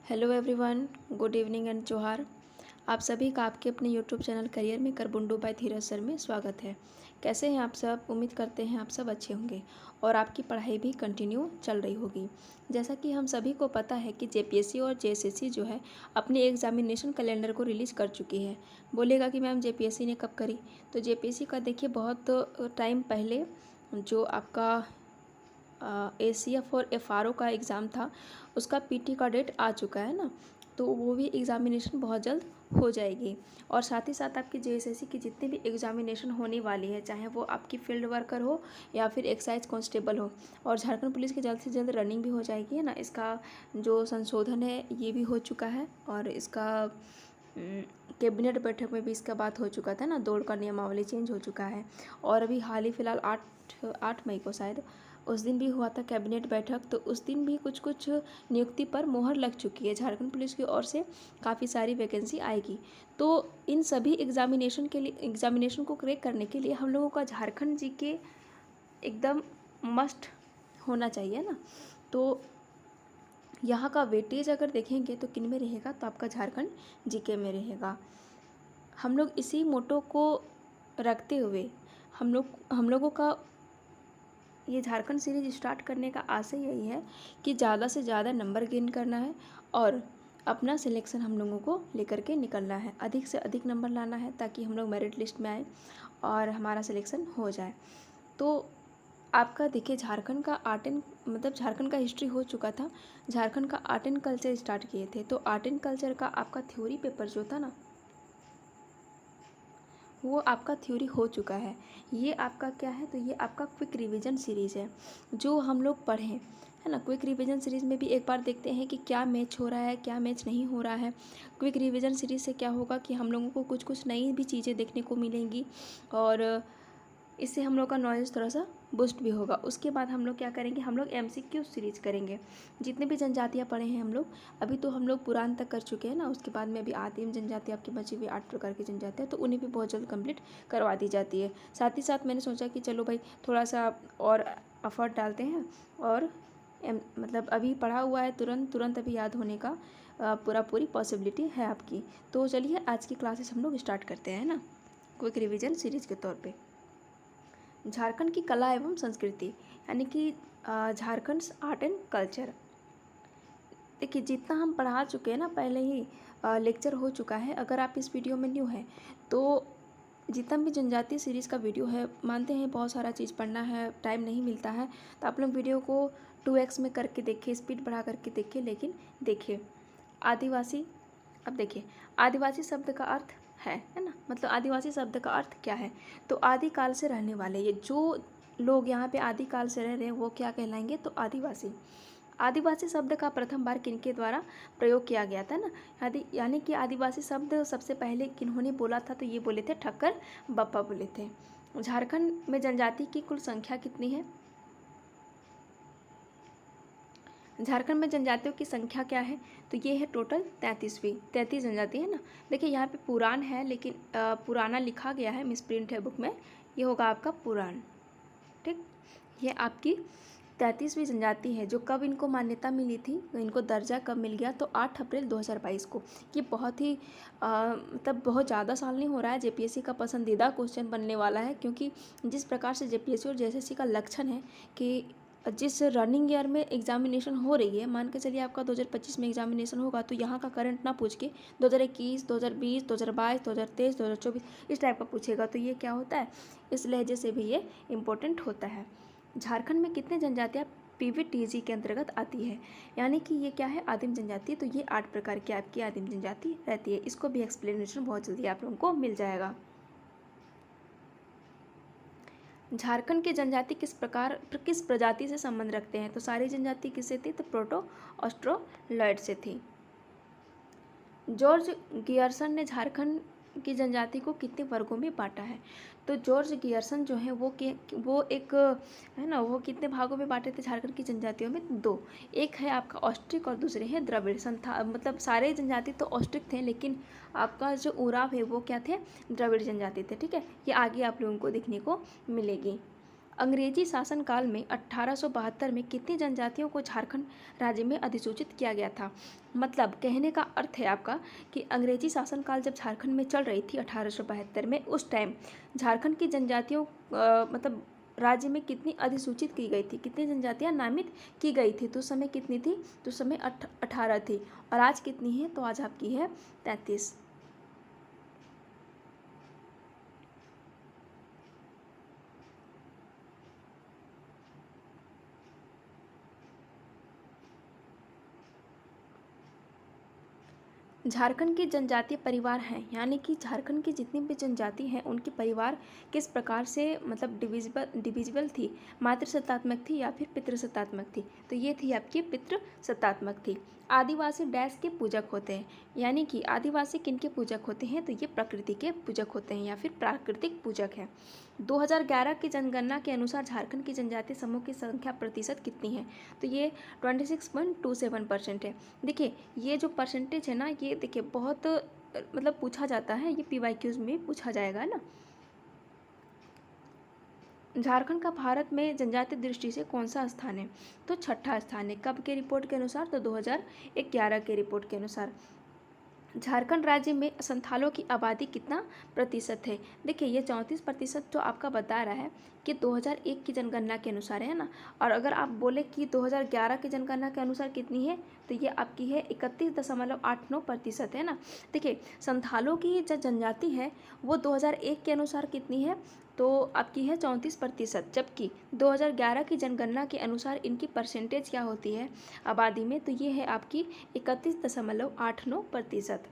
Hello everyone, good evening and जोहार। आप सभी का आपके अपने यूट्यूब चैनल करियर में करबुंडू बाय धीरज सर में स्वागत है। कैसे हैं आप सब? उम्मीद करते हैं आप सब अच्छे होंगे और आपकी पढ़ाई भी कंटिन्यू चल रही होगी। जैसा कि हम सभी को पता है कि जेपीएससी और जेएसएससी जो है अपने एग्जामिनेशन कैलेंडर को रिलीज़ कर चुकी है। बोलेगा कि मैम जेपीएससी ने कब करी? तो जेपीएससी का देखिए बहुत टाइम पहले जो आपका एसीएफ और एफआरओ का एग्ज़ाम था उसका पीटी का डेट आ चुका है ना, तो वो भी एग्ज़ामिनेशन बहुत जल्द हो जाएगी। और साथ ही साथ आपकी जेएसएससी की जितनी भी एग्ज़ामिनेशन होने वाली है, चाहे वो आपकी फील्ड वर्कर हो या फिर एक्साइज कांस्टेबल हो, और झारखंड पुलिस की जल्द से जल्द रनिंग भी हो जाएगी, है ना। इसका जो संशोधन है ये भी हो चुका है और इसका कैबिनेट बैठक में भी इसका बात हो चुका था ना, दौड़ का नियमावली चेंज हो चुका है। और अभी हाल ही फिलहाल 8 मई को शायद उस दिन भी हुआ था कैबिनेट बैठक, तो उस दिन भी कुछ कुछ नियुक्ति पर मोहर लग चुकी है। झारखंड पुलिस की ओर से काफ़ी सारी वैकेंसी आएगी। तो इन सभी एग्जामिनेशन को क्रैक करने के लिए हम लोगों का झारखंड जीके एकदम मस्ट होना चाहिए ना। तो यहाँ का वेटेज अगर देखेंगे तो किन में रहेगा, तो आपका झारखंड जीके में रहेगा। हम लोग इसी मोटो को रखते हुए हम लोगों का ये झारखंड सीरीज स्टार्ट करने का आशय यही है कि ज़्यादा से ज़्यादा नंबर गेन करना है और अपना सिलेक्शन हम लोगों को लेकर के निकलना है, अधिक से अधिक नंबर लाना है ताकि हम लोग मेरिट लिस्ट में आए और हमारा सिलेक्शन हो जाए। तो आपका देखिए झारखंड का झारखंड का हिस्ट्री हो चुका था। झारखंड का आर्ट एंड कल्चर स्टार्ट किए थे, तो आर्ट एंड कल्चर का आपका थ्योरी पेपर जो था ना, वो आपका थ्योरी हो चुका है। ये आपका क्या है, तो ये आपका क्विक रिवीजन सीरीज़ है जो हम लोग पढ़ें, है ना। क्विक रिवीजन सीरीज़ में भी एक बार देखते हैं कि क्या मैच हो रहा है, क्या मैच नहीं हो रहा है। क्विक रिवीजन सीरीज़ से क्या होगा कि हम लोगों को कुछ कुछ नई भी चीज़ें देखने को मिलेंगी और इससे हम लोग का नॉलेज थोड़ा सा बूस्ट भी होगा। उसके बाद हम लोग क्या करेंगे, हम लोग एमसीक्यू सीरीज करेंगे। जितने भी जनजातियाँ पढ़े हैं हम लोग, अभी तो हम लोग पुराण तक कर चुके हैं ना, उसके बाद में अभी आदिम जनजाति आपकी बची हुई 8 प्रकार की जनजातियाँ, तो उन्हें भी बहुत जल्द कंप्लीट करवा दी जाती है। साथ ही साथ मैंने सोचा कि चलो भाई थोड़ा सा और एफर्ट डालते हैं और अभी पढ़ा हुआ है तुरंत अभी याद होने का पूरी पॉसिबिलिटी है आपकी। तो चलिए आज की क्लासेस हम लोग स्टार्ट करते हैं ना, क्विक रिविजन सीरीज के तौर पे। झारखंड की कला एवं संस्कृति यानी कि झारखंड आर्ट एंड कल्चर। देखिए जितना हम पढ़ा चुके हैं ना, पहले ही लेक्चर हो चुका है। अगर आप इस वीडियो में न्यू हैं तो जितना भी जनजातीय सीरीज़ का वीडियो है, मानते हैं बहुत सारा चीज़ पढ़ना है, टाइम नहीं मिलता है, तो आप लोग वीडियो को 2x में करके देखिए, स्पीड बढ़ा करके देखिए। लेकिन देखिए आदिवासी, अब देखिए आदिवासी शब्द का अर्थ है ना, मतलब आदिवासी शब्द का अर्थ क्या है, तो आदिकाल से रहने वाले, ये जो लोग यहाँ पे आदिकाल से रह रहे हैं वो क्या कहलाएंगे, तो आदिवासी। आदिवासी शब्द का प्रथम बार किनके द्वारा प्रयोग किया गया था ना, यानी कि आदिवासी शब्द सबसे पहले किन्होंने बोला था, तो ये बोले थे ठक्कर बप्पा बोले थे। झारखंड में जनजाति की कुल संख्या कितनी है? झारखंड में जनजातियों की संख्या क्या है, तो ये है टोटल 33 जनजाति है ना। देखिए यहाँ पे पुराण है, लेकिन पुराना लिखा गया है, मिसप्रिंट है बुक में, ये होगा आपका पुराण। ठीक, ये आपकी 33वीं जनजाति है। जो कब इनको मान्यता मिली थी, इनको दर्जा कब मिल गया, तो 8 अप्रैल 2022 को। ये बहुत ही मतलब बहुत ज़्यादा साल नहीं हो रहा है, जेपीएससी का पसंदीदा क्वेश्चन बनने वाला है, क्योंकि जिस प्रकार से जेपीएससी और जेएसएससी का लक्षण है कि जिस रनिंग ईयर में एग्जामिनेशन हो रही है, मान के चलिए आपका 2025 में एग्जामिनेशन होगा, तो यहाँ का करंट ना पूछ के 2021, 2020, 2022, 2023, 2024 इस टाइप का पूछेगा, तो ये क्या होता है, इस लहजे से भी ये इम्पोर्टेंट होता है। झारखंड में कितने जनजातियाँ पीवीटीजी के अंतर्गत आती है, यानी कि ये क्या है, आदिम जनजाति। तो ये 8 प्रकार की आपकी आदिम जनजाति रहती है। इसको भी एक्सप्लेनेशन बहुत जल्दी आप लोगों को मिल जाएगा। झारखंड के जनजाति किस प्रजाति से संबंध रखते हैं, तो सारी जनजाति किससे थी, तो प्रोटो ऑस्ट्रोलॉइड से थी। जॉर्ज गियर्सन ने झारखंड की जनजाति को कितने वर्गों में बांटा है, तो जॉर्ज गियर्सन जो है वो एक है ना, वो कितने भागों में बांटे थे झारखंड की जनजातियों में, 2। एक है आपका ऑस्ट्रिक और दूसरे हैं द्रविड़। मतलब सारे जनजाति तो ऑस्ट्रिक थे, लेकिन आपका जो उराव है वो क्या थे, द्रविड़ जनजाति थे। ठीक है, ये आगे आप लोगों को देखने को मिलेगी। अंग्रेजी शासनकाल में 1872 में कितनी जनजातियों को झारखंड राज्य में अधिसूचित किया गया था? मतलब कहने का अर्थ है आपका कि अंग्रेजी शासनकाल जब झारखंड में चल रही थी 1872 में, उस टाइम झारखंड की जनजातियों मतलब राज्य में कितनी अधिसूचित की गई थी, कितनी जनजातियां नामित की गई थी? तो उस समय कितनी थी? तो उस समय 18 थी। और आज कितनी है? तो आज आपकी है 33। झारखंड के जनजातीय परिवार हैं, यानी कि झारखंड की जितनी भी जनजाति हैं उनके परिवार किस प्रकार से मतलब डिविजिबल थी? मातृसत्तात्मक थी या फिर पितृसत्तात्मक थी? तो ये थी आपकी पितृसत्तात्मक थी। आदिवासी डैश के पूजक होते हैं, यानी कि आदिवासी किनके पूजक होते हैं? तो ये प्रकृति के पूजक होते हैं या फिर प्राकृतिक पूजक हैं। 2011 की जनगणना के अनुसार झारखंड की जनजातीय समूह की संख्या प्रतिशत कितनी है? तो ये 26.27% है। देखिए ये जो परसेंटेज है ना, ये देखिए बहुत मतलब पूछा जाता है, ये PYQs में पूछा जाएगा ना। झारखंड का भारत में जनजातीय दृष्टि से कौन सा स्थान है? तो छठा स्थान है। कब के रिपोर्ट के अनुसार? तो 2011 के रिपोर्ट के अनुसार। झारखंड राज्य में संथालों की आबादी कितना प्रतिशत है? देखिए ये 34% जो आपका बता रहा है कि 2001 की जनगणना के अनुसार है ना। और अगर आप बोले कि 2011 की जनगणना के अनुसार कितनी है, तो ये आपकी है 31.89% है ना। देखिए संथालों की जो जनजाति है वो 2001 के अनुसार कितनी है? तो आपकी है 34%, जबकि 2011 की जनगणना के अनुसार इनकी परसेंटेज क्या होती है आबादी में? तो ये है आपकी 31.89%।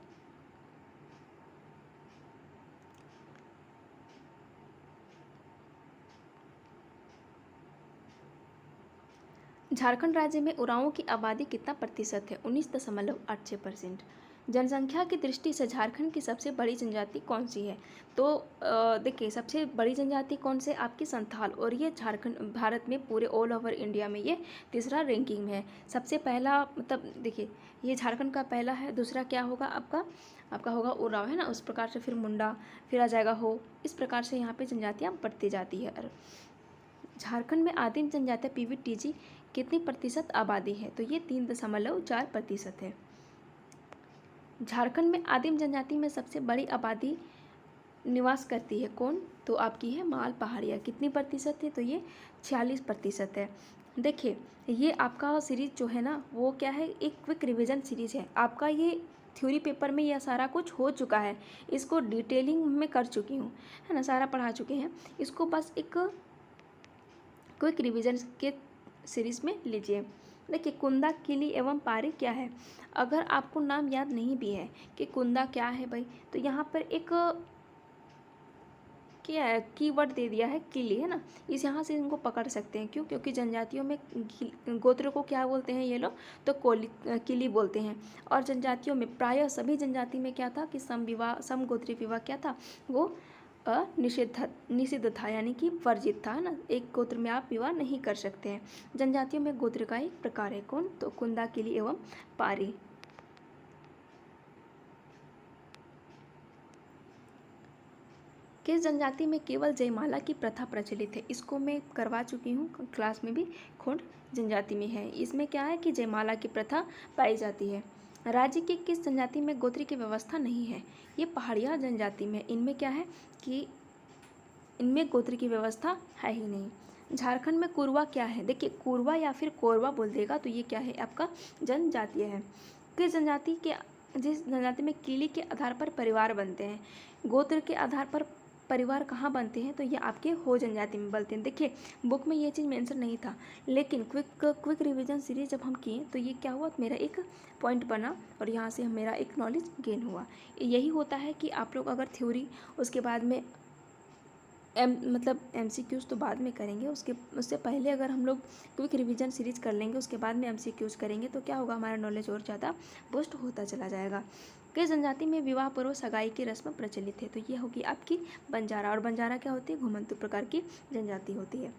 झारखंड राज्य में उरांवों की आबादी कितना प्रतिशत है? 19.86%। जनसंख्या की दृष्टि से झारखंड की सबसे बड़ी जनजाति कौन सी है? तो देखिए सबसे बड़ी जनजाति कौन से? आपकी संथाल। और ये झारखंड भारत में पूरे ऑल ओवर इंडिया में ये तीसरा रैंकिंग में है। सबसे पहला मतलब देखिए ये झारखंड का पहला है, दूसरा क्या होगा आपका? आपका होगा उरांव है ना, उस प्रकार से फिर मुंडा, फिर आ जाएगा हो। इस प्रकार से यहाँ पे जनजातियाँ बढ़ती जाती है। झारखंड में आदिम जनजातियाँ PVTG कितनी प्रतिशत आबादी है? तो ये 3.4% है। झारखंड में आदिम जनजाति में सबसे बड़ी आबादी निवास करती है कौन? तो आपकी है माल पहाड़िया। कितनी प्रतिशत है? तो ये 46% है। देखिए ये आपका सीरीज जो है ना वो क्या है? एक क्विक रिवीजन सीरीज है। आपका ये थ्योरी पेपर में यह सारा कुछ हो चुका है, इसको डिटेलिंग में कर चुकी हूँ है ना, सारा पढ़ा चुके हैं। इसको बस एक क्विक रिवीजन के सीरीज में लीजिए। देखिए कुंदा, किली एवं पारी क्या है? अगर आपको नाम याद नहीं भी है कि कुंदा क्या है भाई, तो यहाँ पर एक क्या है कीवर्ड दे दिया है किली है ना, इस यहाँ से इनको पकड़ सकते हैं। क्यों? क्योंकि जनजातियों में गोत्र को क्या बोलते हैं ये लोग? तो किली बोलते हैं। और जनजातियों में प्रायः सभी जनजाति में क्या था कि समगोत्रीय विवाह क्या था? वो निषिद्ध था, यानी कि वर्जित था ना। एक गोत्र में आप विवाह नहीं कर सकते हैं। जनजातियों में गोत्र का एक प्रकार है कौन? तो कुंदा, किली एवं पारी। किस जनजाति में केवल जयमाला की प्रथा प्रचलित है? इसको मैं करवा चुकी हूँ क्लास में भी। खोंड जनजाति में है। इसमें क्या है कि जयमाला की प्रथा पाई जाती है। राज्य की किस जनजाति में गोत्र की व्यवस्था नहीं है? ये पहाड़िया जनजाति में। इनमें क्या है कि इनमें गोत्र की व्यवस्था है ही नहीं। झारखंड में कोरवा क्या है? देखिए कोरवा या फिर कोरवा बोल देगा तो ये क्या है आपका? जनजातीय है। किस जनजाति के जिस जनजाति में किली के आधार पर परिवार बनते हैं, गोत्र के आधार पर परिवार कहाँ बनते हैं? तो ये आपके हो जनजाति में बनते हैं। देखिए बुक में ये चीज़ मेंशन नहीं था, लेकिन क्विक रिवीजन सीरीज जब हम किए तो ये क्या हुआ? मेरा एक पॉइंट बना और यहाँ से मेरा एक नॉलेज गेन हुआ। यही होता है कि आप लोग अगर थ्योरी उसके बाद में मतलब MCQs तो बाद में करेंगे, उससे पहले अगर हम लोग क्विक रिवीजन सीरीज कर लेंगे, उसके बाद में MCQs करेंगे तो क्या होगा? हमारा नॉलेज और ज़्यादा बूस्ट होता चला जाएगा। किस जनजाति में विवाह पूर्व सगाई की रस्म प्रचलित है? तो ये होगी आपकी बंजारा। और बंजारा क्या होती है? घुमंतु प्रकार की जनजाति होती है।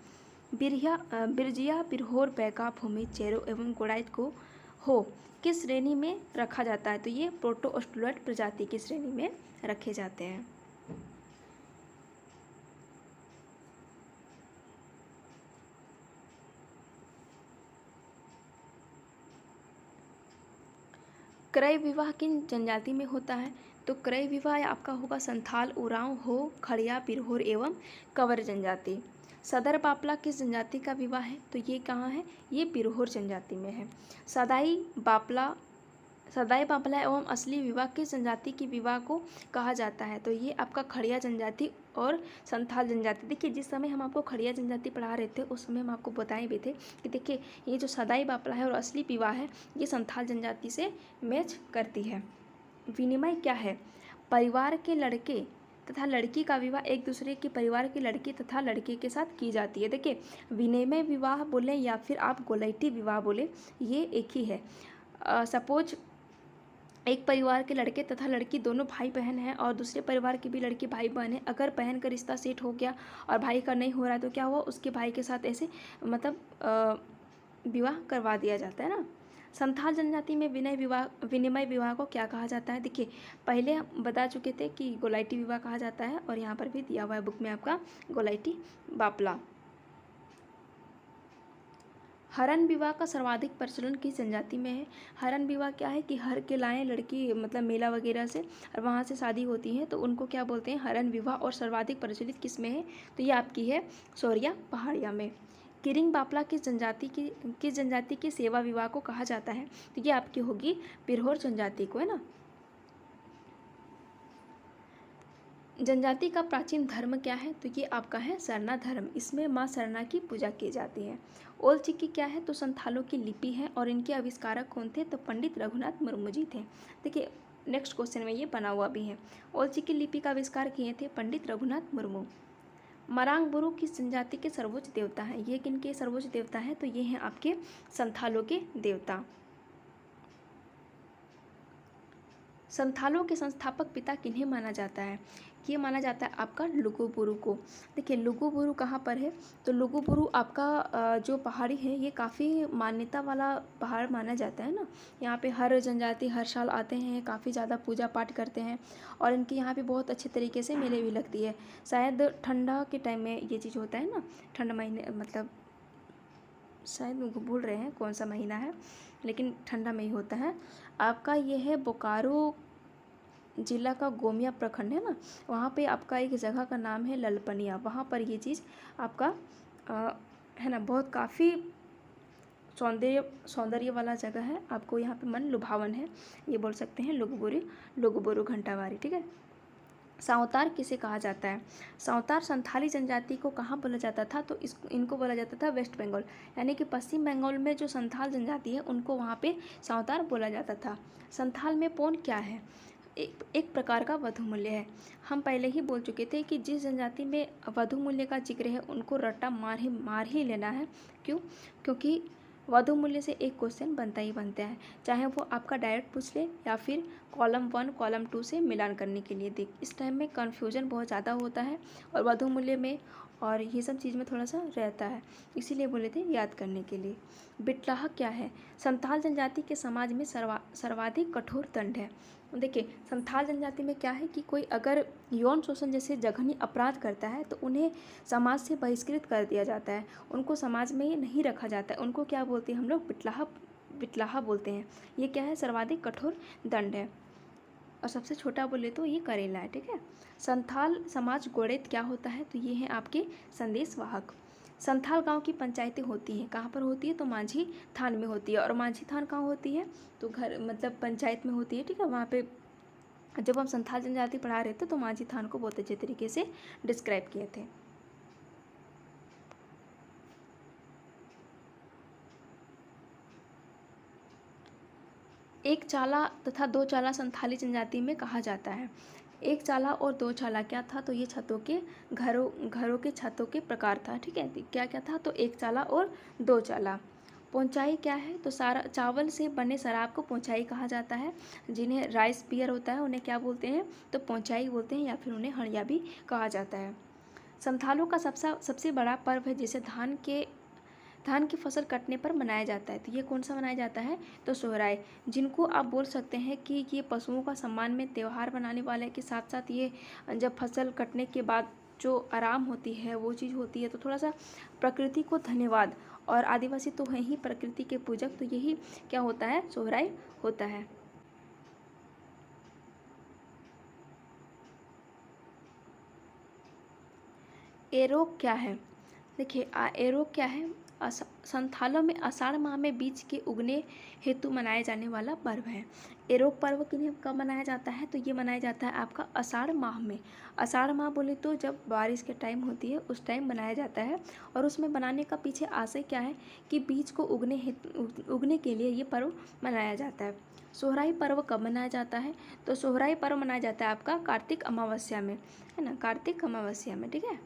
बिरजिया, बिरहोर, बैका, भूमि, चेरो एवं गोड़ाइत को हो किस श्रेणी में रखा जाता है? तो ये प्रोटोस्टुलेट प्रजाति की श्रेणी में रखे जाते हैं। क्रय विवाह किन जनजाति में होता है? तो क्रय विवाह आपका होगा संथाल, उरांव, हो, खड़िया, बिरहोर एवं कंवर जनजाति। सदर बापला किस जनजाति का विवाह है? तो ये कहाँ है? ये बिरहोर जनजाति में है। सदाई बापला एवं असली विवाह किस जनजाति की विवाह को कहा जाता है? तो ये आपका खड़िया जनजाति और संथाल जनजाति। देखिए, जिस समय हम आपको खड़िया जनजाति पढ़ा रहे थे उस समय हम आपको बताए भी थे कि देखिए ये जो सदाई बापला है और असली विवाह है ये संथाल जनजाति से मैच करती है। विनिमय क्या है? परिवार के लड़के तथा लड़की का विवाह एक दूसरे के परिवार के लड़के तथा लड़के के साथ की जाती है। देखिए, विनिमय विवाह बोले या फिर आप गोलैटी विवाह बोले, ये एक ही है। सपोज एक परिवार के लड़के तथा लड़की दोनों भाई बहन हैं और दूसरे परिवार की भी लड़की भाई बहन है। अगर बहन का रिश्ता सेट हो गया और भाई का नहीं हो रहा है तो क्या हुआ, उसके भाई के साथ ऐसे मतलब विवाह करवा दिया जाता है ना। संथाल जनजाति में विनिमय विवाह को क्या कहा जाता है? देखिए, पहले हम बता चुके थे कि गोलैटी विवाह कहा जाता है और यहाँ पर भी दिया हुआ है बुक में आपका गोलैटी बापला। हरण विवाह का सर्वाधिक प्रचलन किस जनजाति में है? हरण विवाह क्या है कि हर के लाएँ लड़की मतलब मेला वगैरह से और वहाँ से शादी होती है तो उनको क्या बोलते हैं? हरण विवाह। और सर्वाधिक प्रचलित किस में है? तो ये आपकी है शौरिया पहाड़िया में। किरिंग बापला किस जनजाति के सेवा विवाह को कहा जाता है? तो ये आपकी होगी बिरहोर जनजाति को, है ना। जनजाति का प्राचीन धर्म क्या है? तो ये आपका है सरना धर्म। इसमें माँ सरना की पूजा की जाती है। ओल चिकी क्या है? तो संथालों की लिपि है और इनके आविष्कारक कौन थे? तो पंडित रघुनाथ मुर्मू जी थे। देखिए, नेक्स्ट क्वेश्चन में ये बना हुआ भी है। ओल चिकी लिपि का आविष्कार किए थे पंडित रघुनाथ मुर्मू। मरांग बुरु किस जनजाति के सर्वोच्च देवता हैं? ये किनके सर्वोच्च देवता हैं? तो ये हैं आपके संथालों के देवता। संथालों के संस्थापक पिता किन्हें माना जाता है? ये माना जाता है आपका लुगुबुरु को। देखिए, लुगुबुरु कहाँ पर है? तो लुगुबुरु आपका जो पहाड़ी है ये काफ़ी मान्यता वाला पहाड़ माना जाता है ना। यहाँ पे हर जनजाति हर साल आते हैं, काफ़ी ज़्यादा पूजा पाठ करते हैं और इनकी यहाँ पे बहुत अच्छे तरीके से मेले भी लगती है। शायद ठंडा के टाइम में ये चीज़ होता है ना, ठंड महीने मतलब शायद भूल रहे हैं कौन सा महीना है, लेकिन ठंडा में ही होता है। आपका ये है बोकारो जिला का गोमिया प्रखंड है ना, वहाँ पे आपका एक जगह का नाम है ललपनिया। वहाँ पर ये चीज़ आपका है ना, बहुत काफ़ी सौंदर्य वाला जगह है। आपको यहाँ पे मन लुभावन है, ये बोल सकते हैं लुगुबुरु घंटावारी। ठीक है। सांवतार किसे कहा जाता है? सांवतार संथाली जनजाति को कहाँ बोला जाता था? तो इनको बोला जाता था वेस्ट बंगाल, यानी कि पश्चिम बंगाल में जो संथाल जनजाति है उनको वहाँ पे सांवतार बोला जाता था। संथाल में पौन क्या है? एक प्रकार का वधु मूल्य है। हम पहले ही बोल चुके थे कि जिस जनजाति में वधु मूल्य का जिक्र है उनको रट्टा मार ही लेना है। क्यों? क्योंकि वधु मूल्य से एक क्वेश्चन बनता ही बनता है, चाहे वो आपका डायरेक्ट पूछ ले या फिर कॉलम 1 कॉलम 2 से मिलान करने के लिए देख। इस टाइम में कन्फ्यूजन बहुत ज़्यादा होता है और वधु मूल्य में और ये सब चीज़ में थोड़ा सा रहता है, इसीलिए बोले थे याद करने के लिए। बिटलाहा क्या है? संथाल जनजाति के समाज में सर्वाधिक कठोर दंड है। देखिए, संथाल जनजाति में क्या है कि कोई अगर यौन शोषण जैसे जघन्य अपराध करता है तो उन्हें समाज से बहिष्कृत कर दिया जाता है, उनको समाज में नहीं रखा जाता है। उनको क्या बोलते हैं हम लोग? बिटलाहा बोलते हैं। ये क्या है? सर्वाधिक कठोर दंड है। और सबसे छोटा बोले तो ये करेला है। ठीक है। संथाल समाज गोड़ेत क्या होता है? तो ये हैं आपके संदेशवाहक। संथाल गांव की पंचायतें होती हैं, कहाँ पर होती है? तो माझी थान में होती है। और माझी थान कहाँ होती है? तो घर मतलब पंचायत में होती है। ठीक है। वहाँ पे जब हम संथाल जनजाति पढ़ा रहे थे तो माझी थान को बहुत अच्छे तरीके से डिस्क्राइब किए थे। एक चाला तथा दो चाला संथाली जनजाति में कहा जाता है। एक चाला और दो चाला क्या था? तो ये छतों के घरों के छतों के प्रकार था। ठीक है। क्या क्या था? तो एक चाला और दो चाला। पोंचाई क्या है? तो चावल से बने शराब को पोंचाई कहा जाता है। जिन्हें राइस बियर होता है उन्हें क्या बोलते हैं? तो पोंचाई बोलते हैं या फिर उन्हें हड़िया भी कहा जाता है। संथालों का सबसे बड़ा पर्व है जिसे धान की फसल कटने पर मनाया जाता है। तो ये कौन सा मनाया जाता है? तो सोहराय, जिनको आप बोल सकते हैं कि ये पशुओं का सम्मान में त्यौहार मनाने वाले के साथ साथ ये जब फसल कटने के बाद जो आराम होती है वो चीज़ होती है। तो थोड़ा सा प्रकृति को धन्यवाद, और आदिवासी तो हैं ही प्रकृति के पूजक, तो यही क्या होता है? सोहराय होता है। एरोग क्या है? देखिए एरोग क्या है? संथालों में आषाढ़ माह में बीज के उगने हेतु मनाया जाने वाला पर्व है। एरोग पर्व किन्हें कब मनाया जाता है? तो ये मनाया जाता है आपका आषाढ़ माह में। आषाढ़ माह बोले तो जब बारिश के टाइम होती है उस टाइम मनाया जाता है। और उसमें बनाने का पीछे आशय क्या है कि बीज को उगने के लिए ये पर्व मनाया जाता है। सोहराई पर्व कब मनाया जाता है? तो सोहराई पर्व मनाया जाता है आपका कार्तिक अमावस्या में, है ना, कार्तिक अमावस्या में, ठीक है।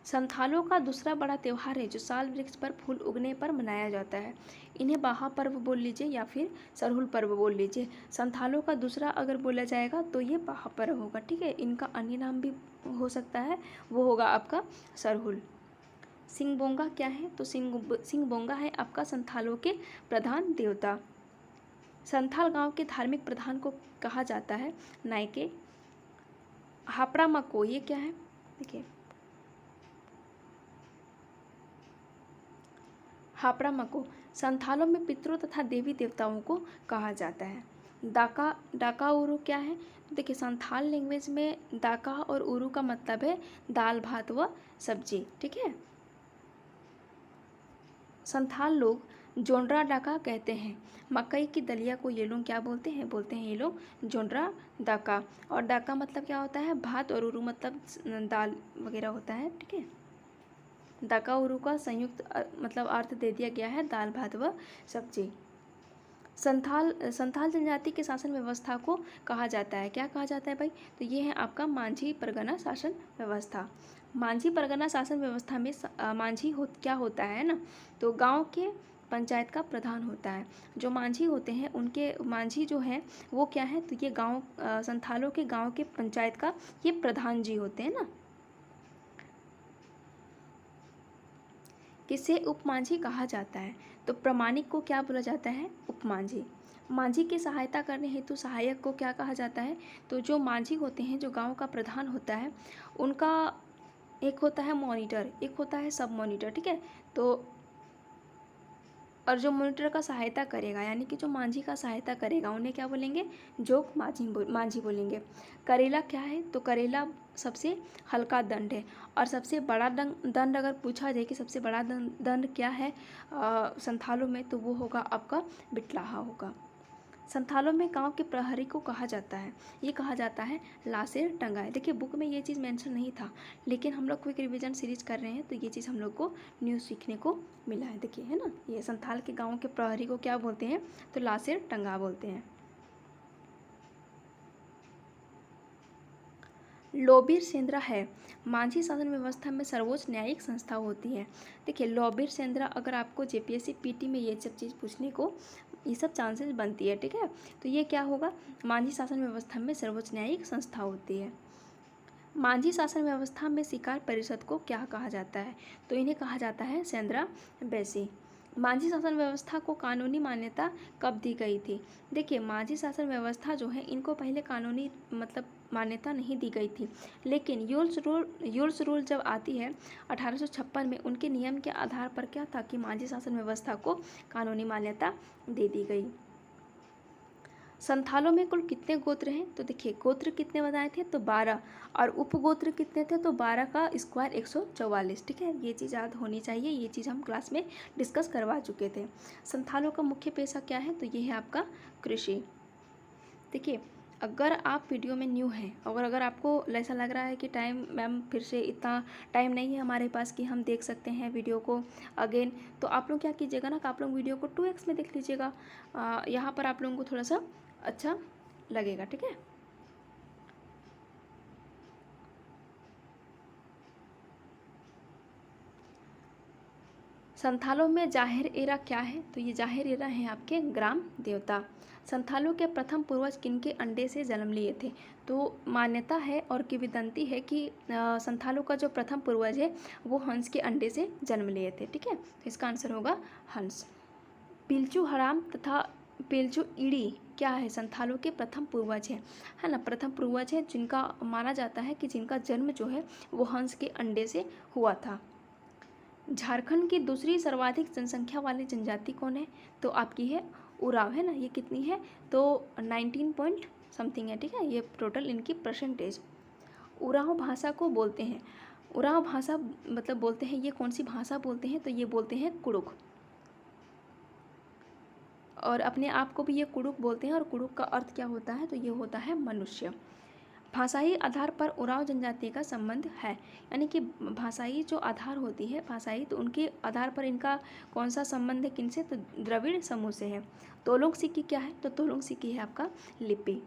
संथालों का दूसरा बड़ा त्यौहार है जो साल वृक्ष पर फूल उगने पर मनाया जाता है। इन्हें बाहा पर्व बोल लीजिए या फिर सरहुल पर्व बोल लीजिए। संथालों का दूसरा अगर बोला जाएगा तो ये बाहा पर्व होगा, ठीक है। इनका अन्य नाम भी हो सकता है, वो होगा आपका सरहुल। सिंगबोंगा क्या है? तो सिंगबोंगा है आपका संथालों के प्रधान देवता। संथाल गांव के धार्मिक प्रधान को कहा जाता है नायके। हापड़ा मको ये क्या है? देखिए हापड़ा मको संथालों में पितरों तथा देवी देवताओं को कहा जाता है। दाका डाका उरू क्या है? तो देखिए संथाल लैंग्वेज में दाका और उरू का मतलब है दाल भात व सब्जी, ठीक है। संथाल लोग जोंड्रा डाका कहते हैं। मकई की दलिया को ये लोग क्या बोलते हैं? बोलते हैं ये लोग जोंड्रा डाका। और डाका मतलब क्या होता है? भात, और उरू मतलब दाल वगैरह होता है, ठीक है। दाका उरू का संयुक्त मतलब अर्थ दे दिया गया है दाल भात व सब्जी। संथाल जनजाति के शासन व्यवस्था को कहा जाता है, क्या कहा जाता है भाई? तो ये है आपका मांझी परगना शासन व्यवस्था। मांझी परगना शासन व्यवस्था में मांझी क्या होता है ना, तो गांव के पंचायत का प्रधान होता है। जो मांझी होते हैं उनके मांझी जो है वो क्या है? तो ये गांव संथालों के गांव के पंचायत का ये प्रधान जी होते हैं ना। किसे उपमांझी कहा जाता है? तो प्रमाणिक को क्या बोला जाता है? उपमांझी। मांझी की सहायता करने हेतु सहायक को क्या कहा जाता है? तो जो मांझी होते हैं, जो गांव का प्रधान होता है, उनका एक होता है मॉनिटर, एक होता है सब मॉनिटर, ठीक है। तो और जो मॉनिटर का सहायता करेगा यानी कि जो मांझी का सहायता करेगा उन्हें क्या बोलेंगे? जोग मांझी बोलेंगे। करेला क्या है? तो करेला सबसे हल्का दंड है। और सबसे बड़ा दंड अगर पूछा जाए कि सबसे बड़ा दंड क्या है संथालों में, तो वो होगा आपका बिटलाहा होगा। संथालों में गांव के प्रहरी को कहा जाता है, ये कहा जाता है लाशेर टंगाए। देखिए बुक में ये चीज़ मेंशन नहीं था, लेकिन हम लोग क्विक रिवीजन सीरीज कर रहे हैं तो ये चीज़ हम लोग को न्यूज़ सीखने को मिला है। देखिए है ना, ये संथाल के गांव के प्रहरी को क्या बोलते हैं? तो लाशेर टंगा बोलते हैं। लोबीर सेंद्रा है मांझी शासन व्यवस्था में सर्वोच्च न्यायिक संस्था होती है। देखिए लोबीर सेंद्रा अगर आपको जेपीएससी पीटी में ये सब चीज़ पूछने को ये सब चांसेस बनती है, ठीक है। तो ये क्या होगा? मांझी शासन व्यवस्था में सर्वोच्च न्यायिक संस्था होती है। मांझी शासन व्यवस्था में शिकार परिषद को क्या कहा जाता है? तो इन्हें कहा जाता है सेंद्रा बैसी। मांझी शासन व्यवस्था को कानूनी मान्यता कब दी गई थी? देखिए मांझी शासन व्यवस्था जो है इनको पहले कानूनी मतलब मान्यता नहीं दी गई थी, लेकिन यूल्स रूल जब आती है 1856 में, उनके नियम के आधार पर क्या था कि मांझी शासन व्यवस्था को कानूनी मान्यता दे दी गई। संथालों में कुल कितने गोत्र हैं? तो देखिए गोत्र कितने बताए थे? तो 12। और उपगोत्र कितने थे? तो 12 का स्क्वायर 144, ठीक है। ये चीज़ याद होनी चाहिए, ये चीज़ हम क्लास में डिस्कस करवा चुके थे। संथालों का मुख्य पेशा क्या है? तो ये है आपका कृषि। देखिए अगर आप वीडियो में न्यू हैं और अगर आपको ऐसा लग रहा है कि टाइम मैम फिर से इतना टाइम नहीं है हमारे पास कि हम देख सकते हैं वीडियो को अगेन, तो आप लोग क्या कीजिएगा ना कि आप लोग वीडियो को 2x में देख लीजिएगा। यहाँ पर आप लोगों को थोड़ा सा अच्छा लगेगा, ठीक है। संथालों में जाहिर एरा क्या है? तो ये जाहिर एरा है आपके ग्राम देवता। संथालों के प्रथम पूर्वज किनके अंडे से जन्म लिए थे? तो मान्यता है और किंवदंती है कि संथालों का जो प्रथम पूर्वज है वो हंस के अंडे से जन्म लिए थे, ठीक है। तो इसका आंसर होगा हंस। पिलचू हराम तथा पिलचू ईड़ी क्या है? संथालों के प्रथम पूर्वज है ना, प्रथम पूर्वज है जिनका माना जाता है कि जिनका जन्म जो है वो हंस के अंडे से हुआ था। झारखंड की दूसरी सर्वाधिक जनसंख्या वाली जनजाति कौन है? तो आपकी है उराव, है ना। ये कितनी है? तो 19 पॉइंट समथिंग है, ठीक है। ये टोटल इनकी परसेंटेज। उराव भाषा को बोलते हैं उरांव भाषा मतलब बोलते हैं, ये कौन सी भाषा बोलते हैं, तो ये बोलते हैं कुड़ुक, और अपने आप को भी ये कुड़ुक बोलते हैं। और कुड़ुक का अर्थ क्या होता है, तो ये होता है मनुष्य। भाषाई आधार पर उरांव जनजाति का संबंध है, यानी कि भाषाई जो आधार होती है भाषाई, तो उनके आधार पर इनका कौन सा संबंध है, किनसे, तो द्रविड़ समूह से है। तोलुंग सिक्की क्या है, तो तोलुंग सिक्की है आपका लिपि।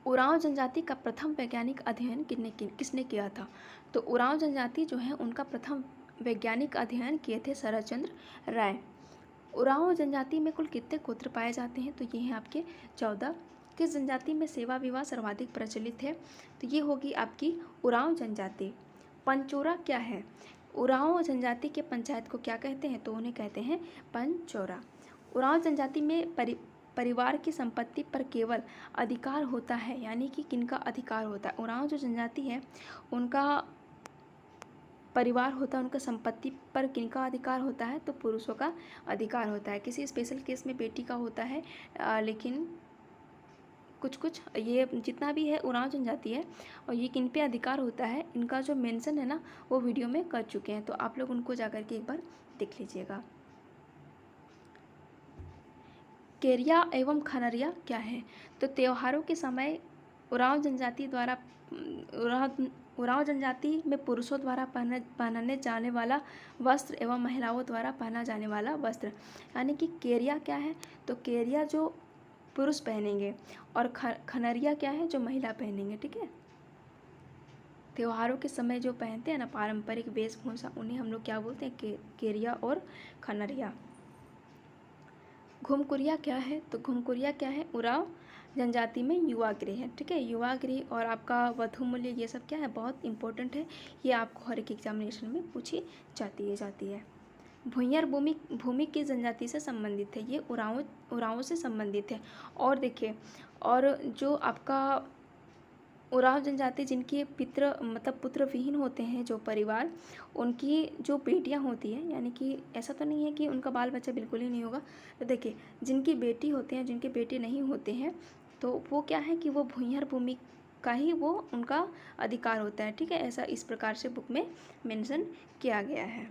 उरांव जनजाति का प्रथम वैज्ञानिक अध्ययन किसने किया था, तो उरांव जनजाति जो है उनका प्रथम वैज्ञानिक अध्ययन किए थे शरदचंद्र राय। उरांव जनजाति में कुल कितने गोत्र पाए जाते हैं, तो ये हैं आपके 14। किस जनजाति में सेवा विवाह सर्वाधिक प्रचलित है, तो ये होगी आपकी उरांव जनजाति। पंचोरा क्या है, उरांव जनजाति के पंचायत को क्या कहते हैं, तो उन्हें कहते हैं पंचोरा। उरांव जनजाति में परिवार की संपत्ति पर केवल अधिकार होता है, यानी कि किनका अधिकार होता है, उरांव जो जनजाति है उनका परिवार होता है, उनका संपत्ति पर किनका अधिकार होता है, तो पुरुषों का अधिकार होता है। किसी स्पेशल केस में बेटी का होता है, लेकिन कुछ कुछ ये जितना भी है उरांव जनजाति है, और ये किन पे अधिकार होता है, इनका जो मेंशन है ना वो वीडियो में कर चुके हैं, तो आप लोग उनको जाकर के एक बार देख लीजिएगा। केरिया एवं खनरिया क्या है, तो त्योहारों के समय उरांव जनजाति द्वारा उरांव जनजाति में पुरुषों द्वारा पहनने जाने वाला वस्त्र एवं महिलाओं द्वारा पहना जाने वाला वस्त्र, यानी कि केरिया क्या है, तो केरिया जो पुरुष पहनेंगे, और खनरिया क्या है, जो महिला पहनेंगे। ठीक है, त्योहारों के समय जो पहनते हैं ना पारंपरिक वेशभूषा, उन्हें हम लोग क्या बोलते हैं, केरिया और खनरिया। घुमकुरिया क्या है, तो घुमकुरिया क्या है, उरांव जनजाति में युवा गृह है। ठीक है, युवा गृह और आपका वधु मूल्य, ये सब क्या है, बहुत इंपॉर्टेंट है, ये आपको हर एक एग्जामिनेशन में पूछी जाती है। भूंयर भूमि किस जनजाति से संबंधित है, ये उरांवों से संबंधित है। और देखिए, और जो आपका उरांव जनजाति जिनके पुत्र विहीन होते हैं जो परिवार, उनकी जो बेटियां होती हैं, यानी कि ऐसा तो नहीं है कि उनका बाल बच्चा बिल्कुल ही नहीं होगा, तो देखिए जिनकी बेटी होते हैं, जिनके बेटे नहीं होते हैं, तो वो क्या है कि वो भूंयर भूमि का ही वो उनका अधिकार होता है। ठीक है, ऐसा इस प्रकार से बुक में मेंशन किया गया है।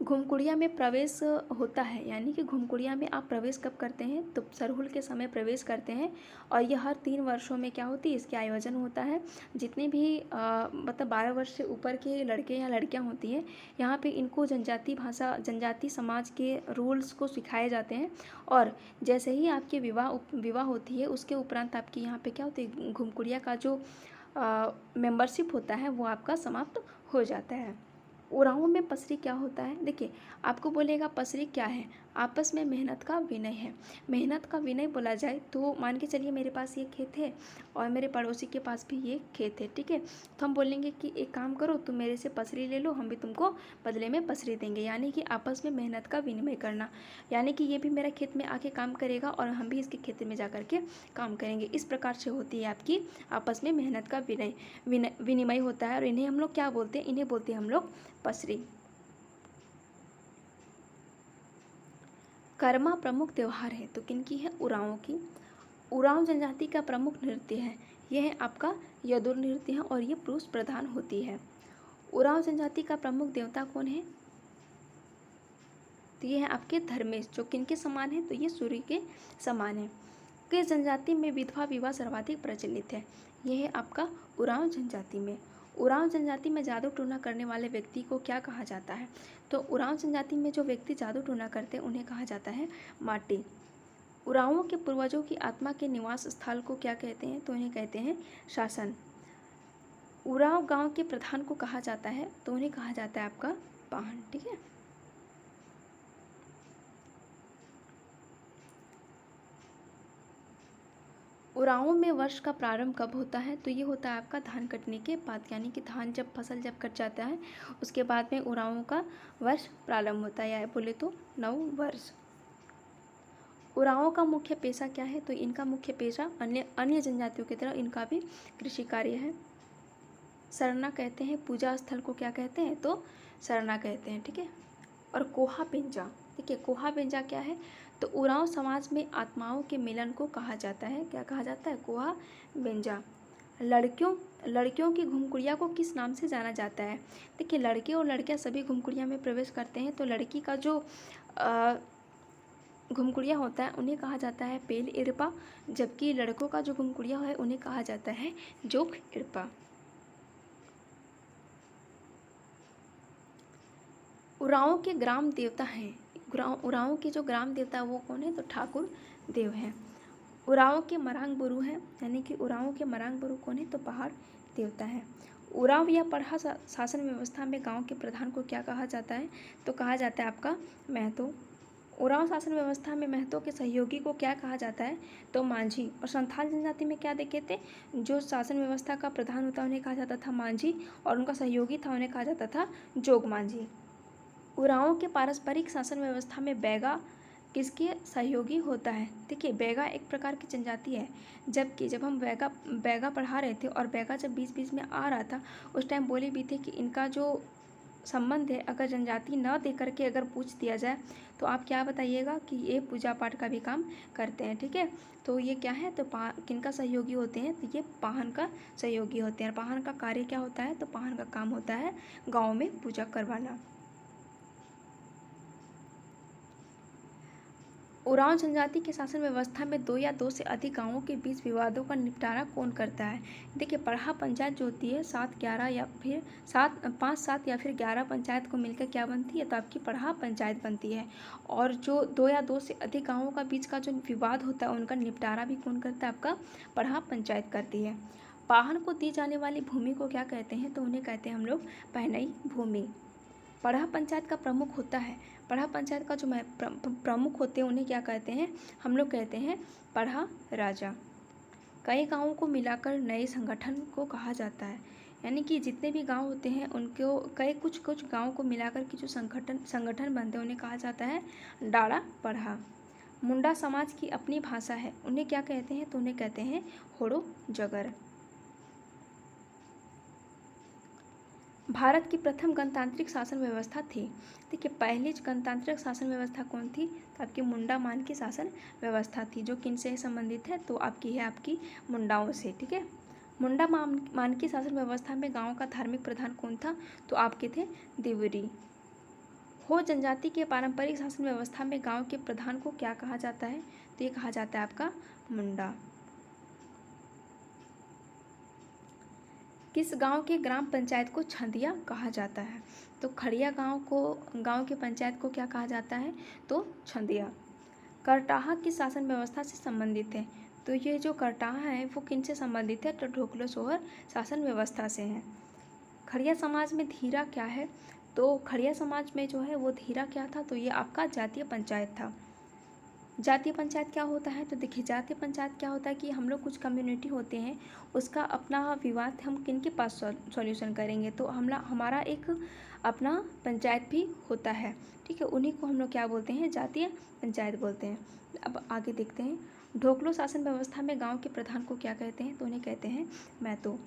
घुमकुड़िया में प्रवेश होता है, यानी कि घुमकुड़िया में आप प्रवेश कब करते हैं, तो सरहुल के समय प्रवेश करते हैं, और यह हर 3 वर्षों में क्या होती है, इसके आयोजन होता है। जितने भी 12 वर्ष से ऊपर के लड़के या लड़कियां होती हैं, यहाँ पे इनको जनजाति समाज के रूल्स को सिखाए जाते हैं, और जैसे ही आपके विवाह होती है उसके उपरांत आपकी यहाँ पे क्या होती है, घुमकुड़िया का जो मेंबरशिप होता है वो आपका समाप्त हो जाता है। उरांवों में पसरी क्या होता है, देखिए आपको बोलेगा पसरी क्या है, आपस में मेहनत का विनय है। मेहनत का विनय बोला जाए तो मान के चलिए मेरे पास ये खेत है और मेरे पड़ोसी के पास भी ये खेत है। ठीक है, तो हम बोलेंगे कि एक काम करो, तुम मेरे से पसरी ले लो, हम भी तुमको बदले में पसरी देंगे, यानी कि आपस में मेहनत का विनिमय करना, यानी कि ये भी मेरा खेत में आके काम करेगा और हम भी इसके खेत में जा करके काम करेंगे। इस प्रकार से होती है आपकी आपस में मेहनत का विनिमय होता है, और इन्हें हम लोग क्या बोलते हैं, इन्हें बोलते हैं हम लोग पसरी। कर्मा प्रमुख त्यौहार है, तो किनकी है, उरांवों की। उरांव जनजाति का प्रमुख नृत्य है, यह है आपका यदुर नृत्य है, और ये पुरुष प्रधान होती है। उरांव जनजाति का प्रमुख देवता कौन है, तो ये है आपके धर्मेश, जो किनके समान है, तो ये सूर्य के समान है। किस जनजाति में विधवा विवाह सर्वाधिक प्रचलित है, यह है आपका उरांव जनजाति में। उरांव जनजाति में जादू टोना करने वाले व्यक्ति को क्या कहा जाता है, तो उरांव जनजाति में जो व्यक्ति जादू टोना करते हैं उन्हें कहा जाता है माटी। उरांवों के पूर्वजों की आत्मा के निवास स्थल को क्या कहते हैं, तो उन्हें कहते हैं शासन। उरांव गांव के प्रधान को कहा जाता है, तो उन्हें कहा जाता है आपका पाहन। ठीक है, उरांवों में वर्ष का प्रारंभ कब होता है, तो ये होता है आपका धान कटने के बाद, यानी कि धान जब फसल कट जाता है उसके बाद में उरांवों का वर्ष प्रारंभ होता है, या बोले तो नव वर्ष। उरांवों का मुख्य पेशा क्या है, तो इनका मुख्य पेशा अन्य जनजातियों की तरह इनका भी कृषि कार्य है। सरना कहते हैं, पूजा स्थल को क्या कहते हैं, तो सरना कहते हैं, ठीक है। और कोहा बेंजा, ठीक है, कोहा बेंजा क्या है, तो उरांव समाज में आत्माओं के मिलन को कहा जाता है, क्या कहा जाता है, कोहा बेंजा। लड़कियों की घुमकुड़िया को किस नाम से जाना जाता है। देखिए, लड़के और लड़कियां सभी घुमकुड़िया में प्रवेश करते हैं, तो लड़की का जो घुमकुड़िया होता है उन्हें कहा जाता है पेल इरपा, जबकि लड़कों का जो घुमकुड़िया है उन्हें कहा जाता है जोक इरपा। उरांव के ग्राम देवता हैं, उरांव के जो ग्राम देवता वो कौन है, तो ठाकुर देव हैं। उरांव के मरांग बुरु हैं, यानी कि उरांव के मरांग बुरु कौन है, तो पहाड़ देवता है। उरांव या पढ़ा शासन व्यवस्था में गांव के प्रधान को क्या कहा जाता है, तो कहा जाता है आपका महतो। उरांव शासन व्यवस्था में महतो के सहयोगी को क्या कहा जाता है, तो मांझी। और संथाल जनजाति में क्या देखे थे, जो शासन व्यवस्था का प्रधान होता उन्हें कहा जाता था मांझी, और उनका सहयोगी था उन्हें कहा जाता था जोग मांझी। उरांव के पारस्परिक शासन व्यवस्था में बैगा किसके सहयोगी होता है। देखिए, बैगा एक प्रकार की जनजाति है, जबकि जब हम बैगा पढ़ा रहे थे और बैगा जब बीच बीच में आ रहा था उस टाइम बोले भी थे कि इनका जो संबंध है अगर जनजाति न दे करके अगर पूछ दिया जाए तो आप क्या बताइएगा कि ये पूजा पाठ का भी काम करते हैं, ठीक है। तो ये क्या है, तो किनका सहयोगी होते हैं, तो ये पाहन का सहयोगी होते हैं। पाहन का कार्य क्या होता है, तो पाहन का काम होता है गाँव में पूजा करवाना। उरांव जनजाति के शासन व्यवस्था में 2 या 2 से अधिक गांवों के बीच विवादों का निपटारा कौन करता है। देखिए, पढ़ा पंचायत जो होती है 7-11 या फिर 5-7 या फिर 11 पंचायत को मिलकर क्या बनती है, तो आपकी पढ़ा पंचायत बनती है। और जो 2 या 2 से अधिक गाँवों का बीच का जो विवाद होता है उनका निपटारा भी कौन करता है, आपका पढ़ा पंचायत करती है। पाहन को दी जाने वाली भूमि को क्या कहते हैं, तो उन्हें कहते हैं हम लोग पहनई भूमि। पढ़ा पंचायत का प्रमुख होता है, पढ़ा पंचायत का जो प्रमुख होते हैं उन्हें क्या कहते हैं, हम लोग कहते हैं पढ़ा राजा। कई गांवों को मिलाकर नए संगठन को कहा जाता है, यानी कि जितने भी गांव होते हैं उनको कुछ गांवों को मिलाकर के जो संगठन बनते हैं उन्हें कहा जाता है डाड़ा पढ़ा। मुंडा समाज की अपनी भाषा है, उन्हें क्या कहते हैं, तो उन्हें कहते हैं होड़ो जगर। भारत की प्रथम गणतांत्रिक शासन व्यवस्था थी। देखिए, पहली गणतांत्रिक शासन व्यवस्था कौन थी, तो आपकी मुंडा मान की शासन व्यवस्था थी, जो किन से संबंधित है, तो आपकी है आपकी मुंडाओं से, ठीक है। मुंडा मान की शासन व्यवस्था में गांव का धार्मिक प्रधान कौन था, तो आपके थे दिवरी। हो जनजाति के पारंपरिक शासन व्यवस्था में गांव के प्रधान को क्या कहा जाता है, तो ये कहा जाता है आपका मुंडा। किस गांव के ग्राम पंचायत को छंदिया कहा जाता है, तो खड़िया गांव के पंचायत को क्या कहा जाता है, तो छंदिया। करटाहा किस शासन व्यवस्था से संबंधित है, तो ये जो करटाहा है वो किन से संबंधित है, तो ढोकलो सोहर शासन व्यवस्था से है। खड़िया समाज में धीरा क्या है, तो खड़िया समाज में जो है वो धीरा क्या था, तो ये आपका जातीय पंचायत था। जातीय पंचायत क्या होता है, तो देखिए जातीय पंचायत क्या होता है कि हम लोग कुछ कम्युनिटी होते हैं उसका अपना विवाद हम किन के पास सॉल्यूशन करेंगे, तो हमारा एक अपना पंचायत भी होता है, ठीक है। उन्हीं को हम लोग क्या बोलते हैं, जातीय पंचायत बोलते हैं। अब आगे देखते हैं, ढोकलो शासन व्यवस्था में गाँव के प्रधान को क्या कहते हैं, तो उन्हें कहते हैं महतो।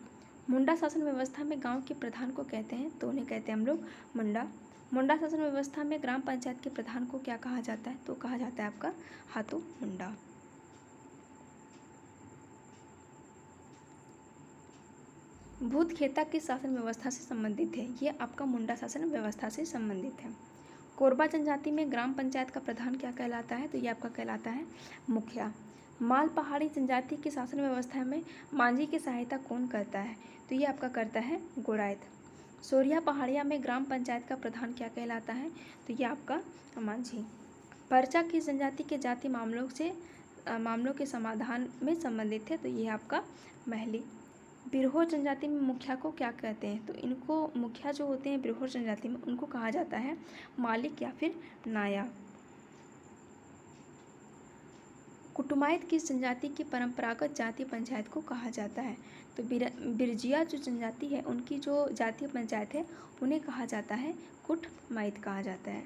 मुंडा शासन व्यवस्था में गाँव के प्रधान को कहते हैं, तो उन्हें कहते हैं हम लोग मुंडा। मुंडा शासन व्यवस्था में ग्राम पंचायत के प्रधान को क्या कहा जाता है, तो कहा जाता है आपका हाथों मुंडा। भूत खेता किस शासन व्यवस्था से संबंधित है, ये आपका मुंडा शासन व्यवस्था से संबंधित है। कोरबा जनजाति में ग्राम पंचायत का प्रधान क्या कहलाता है, तो ये आपका कहलाता है मुखिया। माल पहाड़ी जनजाति की शासन व्यवस्था में मांझी की सहायता कौन करता है, तो ये आपका करता है गोड़ायत। सोरिया पहाड़िया में ग्राम पंचायत का प्रधान क्या कहलाता है, तो ये आपका मांझी। परचा किस जनजाति के जाति मामलों के समाधान में संबंधित है, तो ये आपका महली। बिरहोर जनजाति में मुखिया को क्या कहते हैं, तो इनको मुखिया जो होते हैं बिरहोर जनजाति में उनको कहा जाता है मालिक या फिर नाया। कुटुमाइत किस जनजाति की परंपरागत जातीय पंचायत को कहा जाता है, तो बिरजिया जो जनजाति है उनकी जो जातीय पंचायत है उन्हें कहा जाता है कुटमाइत कहा जाता है।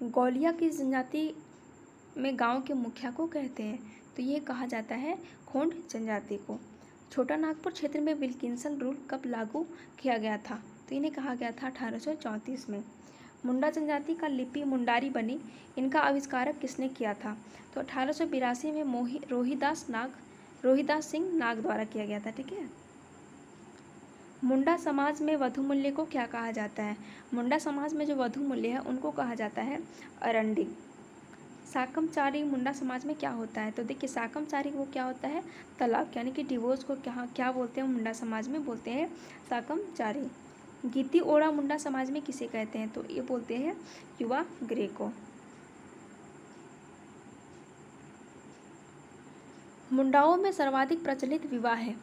गौलिया किस जनजाति में गांव के मुखिया को कहते हैं? तो ये कहा जाता है खोंड जनजाति को। छोटा नागपुर क्षेत्र में विल्किंसन रूल कब लागू किया गया था? तो इन्हें कहा गया था 1834 में। मुंडा जनजाति का लिपि मुंडारी बनी, इनका आविष्कारक किसने किया था? तो 1882 में रोहिदास सिंह नाग द्वारा किया गया था। ठीक है। मुंडा समाज में वधु मूल्य को क्या कहा जाता है? मुंडा समाज में जो वधु मूल्य है उनको कहा जाता है अरंडी। साकमचारी मुंडा समाज में क्या होता है? तो देखिए साकमचारी वो क्या होता है? तलाक यानी कि डिवोर्स को क्या बोलते हैं मुंडा समाज में? बोलते हैं साकमचारी। गीती ओड़ा मुंडा समाज में किसे कहते हैं? तो ये बोलते हैं युवा ग्रे को। मुंडाओं में सर्वाधिक प्रचलित विवाह है।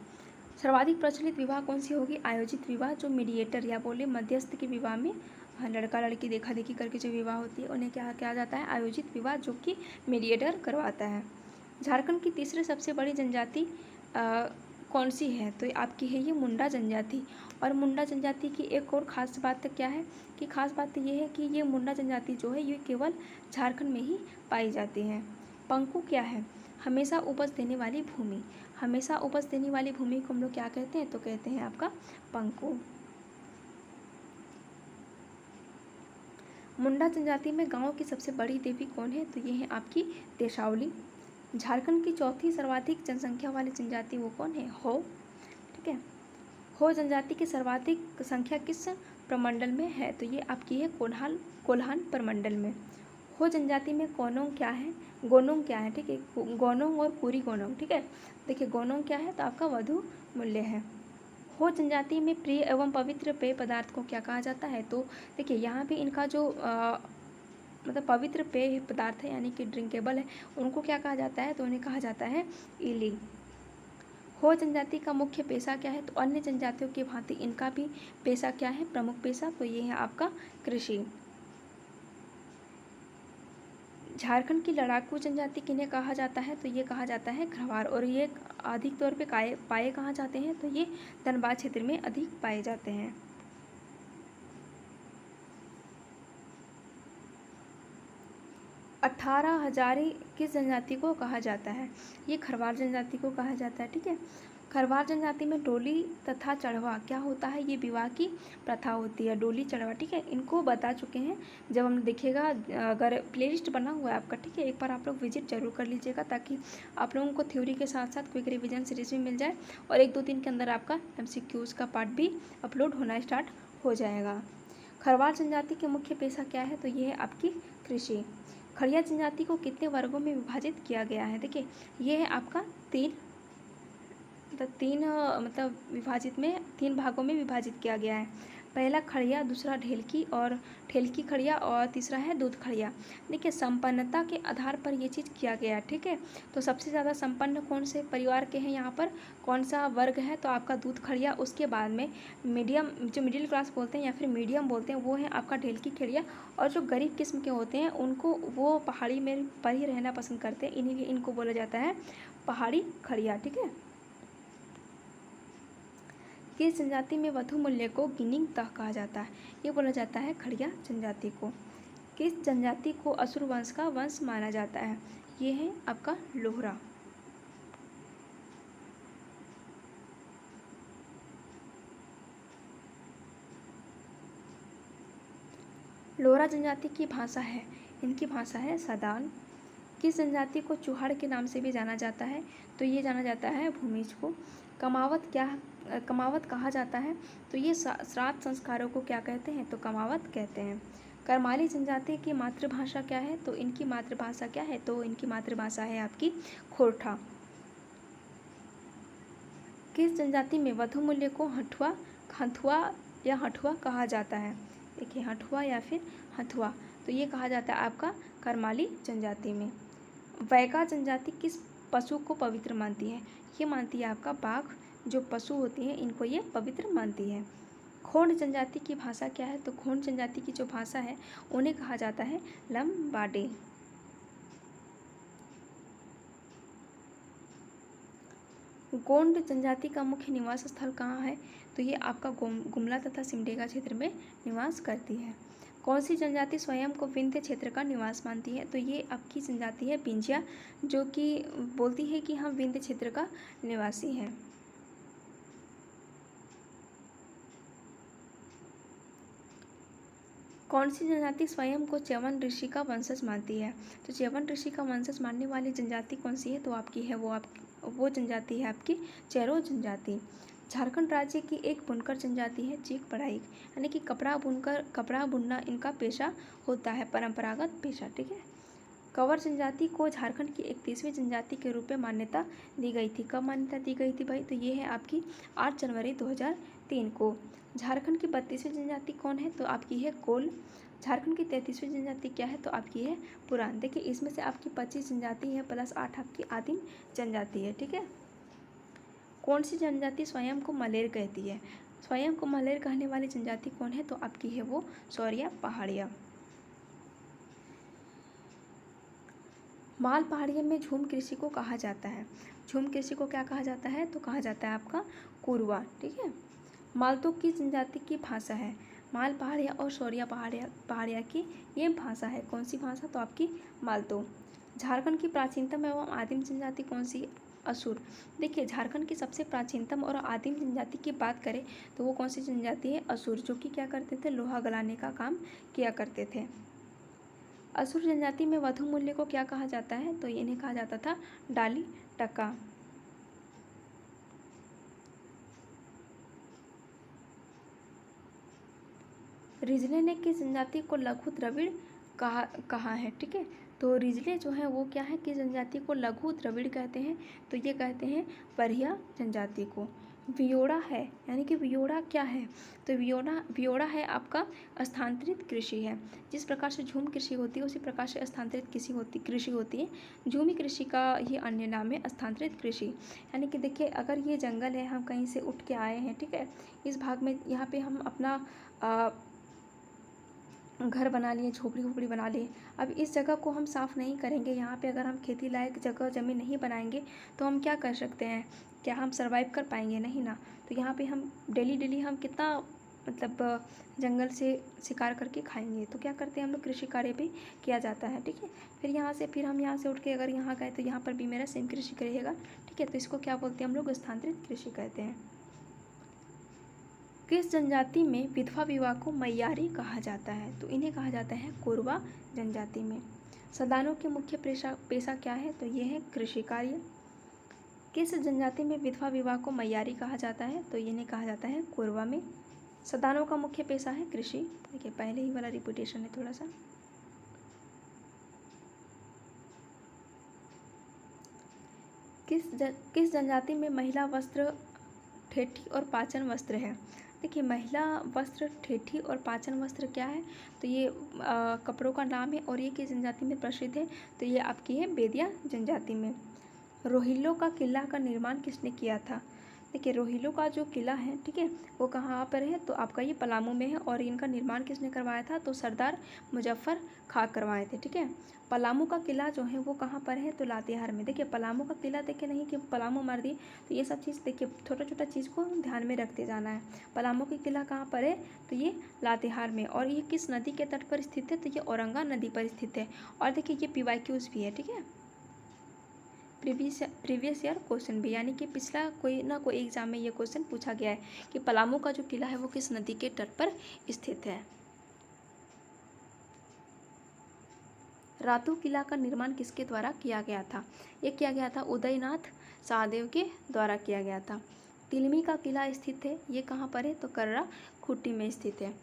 सर्वाधिक प्रचलित विवाह कौन सी होगी? आयोजित विवाह, जो मीडिएटर या बोले मध्यस्थ के विवाह में लड़का लड़की देखा देखी करके जो विवाह होती है उन्हें क्या कहा जाता है? आयोजित विवाह, जो कि मीडिएटर करवाता है। झारखंड की तीसरी सबसे बड़ी जनजाति कौन सी है? तो आपकी है ये मुंडा जनजाति। और मुंडा जनजाति की एक और ख़ास बात क्या है कि खास बात ये है कि ये मुंडा जनजाति जो है ये केवल झारखंड में ही पाई जाती है। पंकु क्या है? हमेशा उपज देने वाली भूमि। हमेशा उपज देने वाली भूमि को हम लोग क्या कहते हैं? तो कहते हैं आपका पंकु। मुंडा जनजाति में गांव की सबसे बड़ी देवी कौन है? तो ये है आपकी देशावली। झारखंड की चौथी सर्वाधिक जनसंख्या वाली जनजाति वो कौन है? हो। ठीक है। हो जनजाति की सर्वाधिक संख्या किस प्रमंडल में है? तो ये आपकी है कोल्हान प्रमंडल में। हो जनजाति में गोनोंग क्या है? गोनोंग क्या है? ठीक है। गोनोंग और पूरी गोनोंग। ठीक है। देखिए गोनोंग क्या है? तो आपका वधु मूल्य है। हो जनजाति में प्रिय एवं पवित्र पेय पदार्थ को क्या कहा जाता है? तो देखिए यहाँ भी इनका जो मतलब पवित्र पेय पदार्थ है यानी कि ड्रिंकेबल है उनको क्या कहा जाता है? तो उन्हें कहा जाता है इली। हो जनजाति का मुख्य पेशा क्या है? तो अन्य जनजातियों की भांति इनका भी पेशा क्या है? प्रमुख पेशा। तो ये है आपका कृषि। झारखंड की लड़ाकू जनजाति किन्हें कहा जाता है? तो ये कहा जाता है खरवार। और ये अधिक तौर पे पाए कहाँ जाते हैं? तो ये धनबाद क्षेत्र में अधिक पाए जाते हैं। अठारह हजारी किस जनजाति को कहा जाता है? ये खरवार जनजाति को कहा जाता है। ठीक है। खरवार जनजाति में डोली तथा चढ़वा क्या होता है? ये विवाह की प्रथा होती है, डोली चढ़वा। ठीक है। इनको बता चुके हैं जब हम देखिएगा, अगर प्लेलिस्ट बना हुआ है आपका, ठीक है, एक बार आप लोग विजिट जरूर कर लीजिएगा ताकि आप लोगों को थ्योरी के साथ साथ क्विक रिवीजन सीरीज भी मिल जाए और 1-2 दिन के अंदर आपका MCQs का पार्ट भी अपलोड होना स्टार्ट हो जाएगा। खरवार जनजाति के मुख्य पेशा क्या है? तो ये है आपकी कृषि। खड़िया जनजाति को कितने वर्गों में विभाजित किया गया है? देखिए ये है आपका तीन विभाजित में 3 भागों में विभाजित किया गया है। पहला खड़िया, दूसरा ढेलकी खड़िया और तीसरा है दूध खड़िया। देखिए संपन्नता के आधार पर ये चीज़ किया गया है। ठीक है। तो सबसे ज़्यादा संपन्न कौन से परिवार के हैं यहाँ पर, कौन सा वर्ग है? तो आपका दूध खड़िया। उसके बाद में मीडियम, जो मिडिल क्लास बोलते हैं या फिर मीडियम बोलते हैं, वो है आपका ढेलकी खड़िया। और जो गरीब किस्म के होते हैं उनको, वो पहाड़ी में पर ही रहना पसंद करते हैं, इन्हीं इनको बोला जाता है पहाड़ी खड़िया। ठीक है। किस जनजाति में वधु मूल्य को गिनिंग तह कहा जाता है? ये बोला जाता है खड़िया जनजाति को। किस जनजाति को असुर वंश का वंश माना जाता है? ये है आपका लोहरा। लोहरा जनजाति की भाषा है, इनकी भाषा है सदान। किस जनजाति को चुहाड़ के नाम से भी जाना जाता है? तो ये जाना जाता है भूमिज को। कमावत कहा जाता है? तो ये श्राद्ध संस्कारों को क्या कहते हैं? तो कमावत कहते हैं। करमाली जनजाति की मातृभाषा क्या है? तो इनकी मातृभाषा क्या है? तो इनकी मातृभाषा है आपकी खोरठा। किस जनजाति में वधु मूल्य को हथुआ या हठुआ कहा जाता है? देखिए हठुआ या फिर हथुआ, तो ये कहा जाता है आपका करमाली जनजाति में। वैगा जनजाति किस पशु को पवित्र मानती है? ये मानती है आपका बाघ। जो पशु होती हैं इनको ये पवित्र मानती है। खोंड जनजाति की भाषा क्या है? तो खोंड जनजाति की जो भाषा है उन्हें कहा जाता है लम्बाडे। गोंड जनजाति का मुख्य निवास स्थल कहाँ है? तो ये आपका गुमला तथा सिमडेगा क्षेत्र में निवास करती है। कौन सी जनजाति स्वयं को विंध्य क्षेत्र का निवास मानती है? तो ये आपकी जनजाति है विंध्या, जो कि बोलती है कि हम विंध्य क्षेत्र का निवासी हैं। कौन सी जनजाति स्वयं को च्यवन ऋषि का वंशज मानती है? तो च्यवन ऋषि का वंशज मानने वाली जनजाति कौन सी है? तो आपकी है वो जनजाति है आपकी चेरो जनजाति। झारखंड राज्य की एक बुनकर जनजाति है चीक पढ़ाई, यानी कि कपड़ा बुनना इनका पेशा होता है, परंपरागत पेशा। ठीक है। कंवर जनजाति को झारखंड की 31वीं जनजाति के रूप में मान्यता दी गई थी। कब मान्यता दी गई थी भाई? तो ये है आपकी 8 जनवरी 2003 को। झारखंड की 32वीं जनजाति कौन है? तो आपकी है कोल। झारखंड की 33वीं जनजाति क्या है? तो आपकी है पुरान। देखिए इसमें से आपकी 25 जनजाति है प्लस 8 आपकी आदिम जनजाति है। ठीक है। कौन सी जनजाति स्वयं को मलेर कहती है? स्वयं को मलेर कहने वाली जनजाति कौन है? तो आपकी है वो सौरिया पहाड़िया। माल पहाड़िया में झूम कृषि को कहा जाता है। झूम कृषि को क्या कहा जाता है? तो कहा जाता है आपका कुरवा। ठीक है। मालतो की जनजाति की भाषा है। माल पहाड़िया और सौरिया पहाड़िया की ये भाषा है। कौन सी भाषा? तो आपकी मालतो। झारखंड की प्राचीनतम एवं आदिम जनजाति कौन सी? असुर। देखिए झारखंड की सबसे प्राचीनतम और आदिम जनजाति की बात करें तो वो कौन सी जनजाति है? असुर, जो कि क्या करते थे? लोहा गलाने का काम किया करते थे। असुर जनजाति में वधु मूल्य को क्या कहा जाता है? तो इन्हें कहा जाता था डाली टका। रिजले ने किस जनजाति को लघु द्रविड़ कहा है? ठीक है। तो रिजले जो है वो क्या है, किस जनजाति को लघु द्रविड़ कहते हैं? तो ये कहते हैं परिया जनजाति को। वियोड़ा है, यानी कि वियोड़ा क्या है? तो वियोड़ा है आपका स्थानांतरित कृषि है। जिस प्रकार से झूम कृषि होती है उसी प्रकार से स्थानांतरित कृषि होती है। झूमी कृषि का ये अन्य नाम है स्थानांतरित कृषि। यानी कि देखिए अगर ये जंगल है, हम कहीं से उठ के आए हैं, ठीक है, इस भाग में यहाँ पे हम अपना घर बना लिए, झोपड़ी वोपड़ी बना लिए। अब इस जगह को हम साफ़ नहीं करेंगे, यहाँ पे अगर हम खेती लायक ज़मीन नहीं बनाएंगे तो हम क्या कर सकते हैं? क्या हम सर्वाइव कर पाएंगे? नहीं ना। तो यहाँ पे हम डेली हम कितना मतलब जंगल से शिकार करके खाएंगे। तो क्या करते हैं हम लोग? कृषि कार्य भी किया जाता है। ठीक है। फिर हम यहाँ से उठ के अगर यहाँ गए तो यहाँ पर भी मेरा सेम कृषि रहेगा। ठीक है। तो इसको क्या बोलते हैं हम लोग? स्थानांतरित कृषि कहते हैं। किस जनजाति में विधवा विवाह को मैयारी कहा जाता है? तो इन्हें कहा जाता है कोरवा जनजाति में। सदानों के मुख्य पेशा क्या है? तो ये है कृषि कार्य। किस जनजाति में विधवा विवाह को मैयारी कहा जाता है? तो इन्हें कहा जाता है कोरवा में। सदानों का मुख्य पेशा है कृषि। देखिए पहले ही वाला रिपीटेशन है थोड़ा सा। किस जनजाति में महिला वस्त्र ठेठी और पाचन वस्त्र है? देखिए महिला वस्त्र ठेठी और पाचन वस्त्र क्या है? तो ये कपड़ों का नाम है और ये किस जनजाति में प्रसिद्ध है? तो ये आपकी है बेदिया जनजाति में। रोहिल्लो का किला का निर्माण किसने किया था? देखिए रोहिल्लो का जो किला है, ठीक है, वो कहाँ पर है? तो आपका ये पलामू में है। और इनका निर्माण किसने करवाया था? तो सरदार मुजफ्फर खां करवाए थे। ठीक है। पलामू का किला जो है वो कहाँ पर है? तो लातेहार में। देखिए पलामू का किला देखिए नहीं कि पलामू मार दी, तो ये सब चीज़ देखिए छोटा चीज़ को ध्यान में रखते जाना है। पलामू का किला कहाँ पर है? तो ये लातेहार में। और ये किस नदी के तट पर स्थित है? तो ये औरंगा नदी पर स्थित है। और देखिए ये PYQs भी है। ठीक है। प्रीवियस ईयर क्वेश्चन भी, यानी कि पिछला कोई ना कोई एग्जाम में ये क्वेश्चन पूछा गया है कि पलामू का जो किला है वो किस नदी के तट पर स्थित है। रातू किला का निर्माण किसके द्वारा किया गया था? ये किया गया था उदयनाथ सहदेव के द्वारा किया गया था। तिलमी का किला स्थित है, ये कहाँ पर है? तो कर्रा खुट्टी में स्थित है।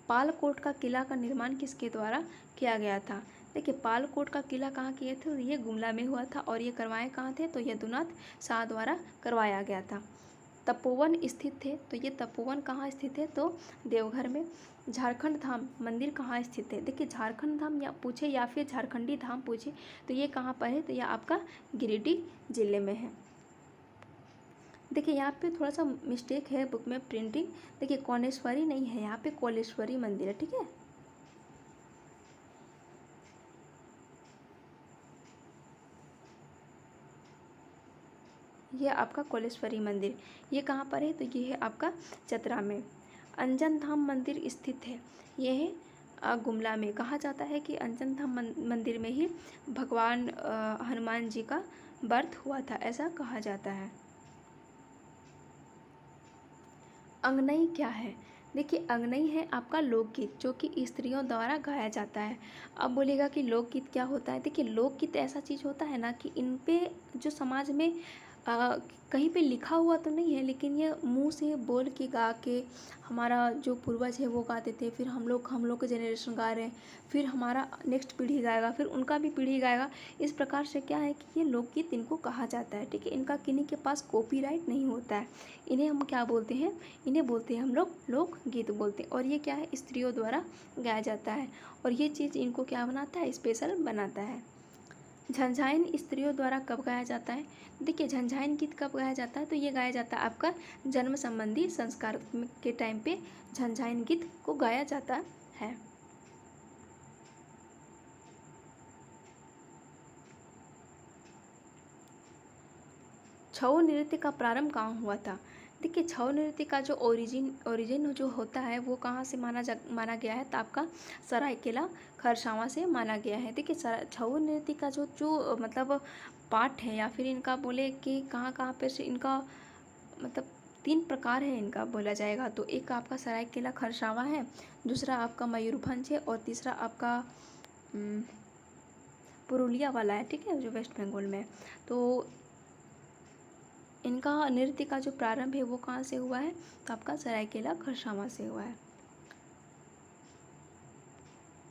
पालकोट का किला का निर्माण किसके द्वारा किया गया था? देखिए पालकोट का किला कहाँ किए थे? तो ये गुमला में हुआ था। और ये करवाए कहाँ थे? तो यदुनाथ शाह द्वारा करवाया गया था। तपोवन स्थित थे, तो ये तपोवन कहाँ स्थित है? तो देवघर में। झारखंड धाम मंदिर कहाँ स्थित है? देखिए झारखंड धाम या पूछे या फिर झारखंडी धाम पूछे तो ये कहाँ पर है? तो यह आपका गिरिडीह जिले में है। देखिए यहाँ पे थोड़ा सा मिस्टेक है बुक में प्रिंटिंग। देखिए कौनेश्वरी नहीं है, यहाँ पे कोलेश्वरी मंदिर है। ठीक है। ये आपका कोलेश्वरी मंदिर, ये कहाँ पर है? तो ये है आपका चतरा में। अंजन धाम मंदिर स्थित है, ये है गुमला में कहा जाता है कि अंजन धाम मंदिर में ही भगवान हनुमान जी का बर्थ हुआ था, ऐसा कहा जाता है। अंगनई क्या है? देखिए, अंगनई है आपका लोकगीत, जो कि स्त्रियों द्वारा गाया जाता है। अब बोलेगा कि लोकगीत क्या होता है? देखिए, लोकगीत ऐसा चीज़ होता है ना कि इन पे जो समाज में अ, कहीं पे लिखा हुआ तो नहीं है, लेकिन ये मुंह से बोल के गा के हमारा जो पूर्वज है वो गाते थे, फिर हम लोग के जनरेशन गा रहे हैं, फिर हमारा नेक्स्ट पीढ़ी गाएगा, फिर उनका भी पीढ़ी गाएगा। इस प्रकार से क्या है कि ये लोकगीत इनको कहा जाता है, ठीक है। इनका किन्हीं के पास कॉपीराइट नहीं होता है। इन्हें हम क्या बोलते हैं? इन्हें बोलते हैं हम लोग लोकगीत बोलते हैं। और ये क्या है? स्त्रियों द्वारा गाया जाता है, और ये चीज़ इनको क्या बनाता है? स्पेशल बनाता है। झंझाइन स्त्रियों द्वारा कब गाया जाता है? देखिए, झंझाइन गीत कब गाया जाता है? तो ये गाया जाता है आपका जन्म संबंधी संस्कार के टाइम पे झंझाइन गीत को गाया जाता है। छऊ नृत्य का प्रारंभ कहाँ हुआ था? देखिए, छऊ नृत्य का जो ओरिजिन जो होता है वो कहाँ से माना गया है? तो आपका सरायकेला खरसावां से माना गया है। देखिए, छऊ नृत्य का जो मतलब पाठ है, या फिर इनका बोले कि कहाँ कहाँ पे से इनका मतलब 3 प्रकार है इनका बोला जाएगा। तो एक आपका सरायकेला खरसावां है, दूसरा आपका मयूरभंज है, और तीसरा आपका पुरुलिया वाला है, ठीक है, जो वेस्ट बंगाल में है। तो इनका नृत्य का जो प्रारंभ है वो कहाँ से हुआ है? तो आपका सरायकेला खरसावां से हुआ है।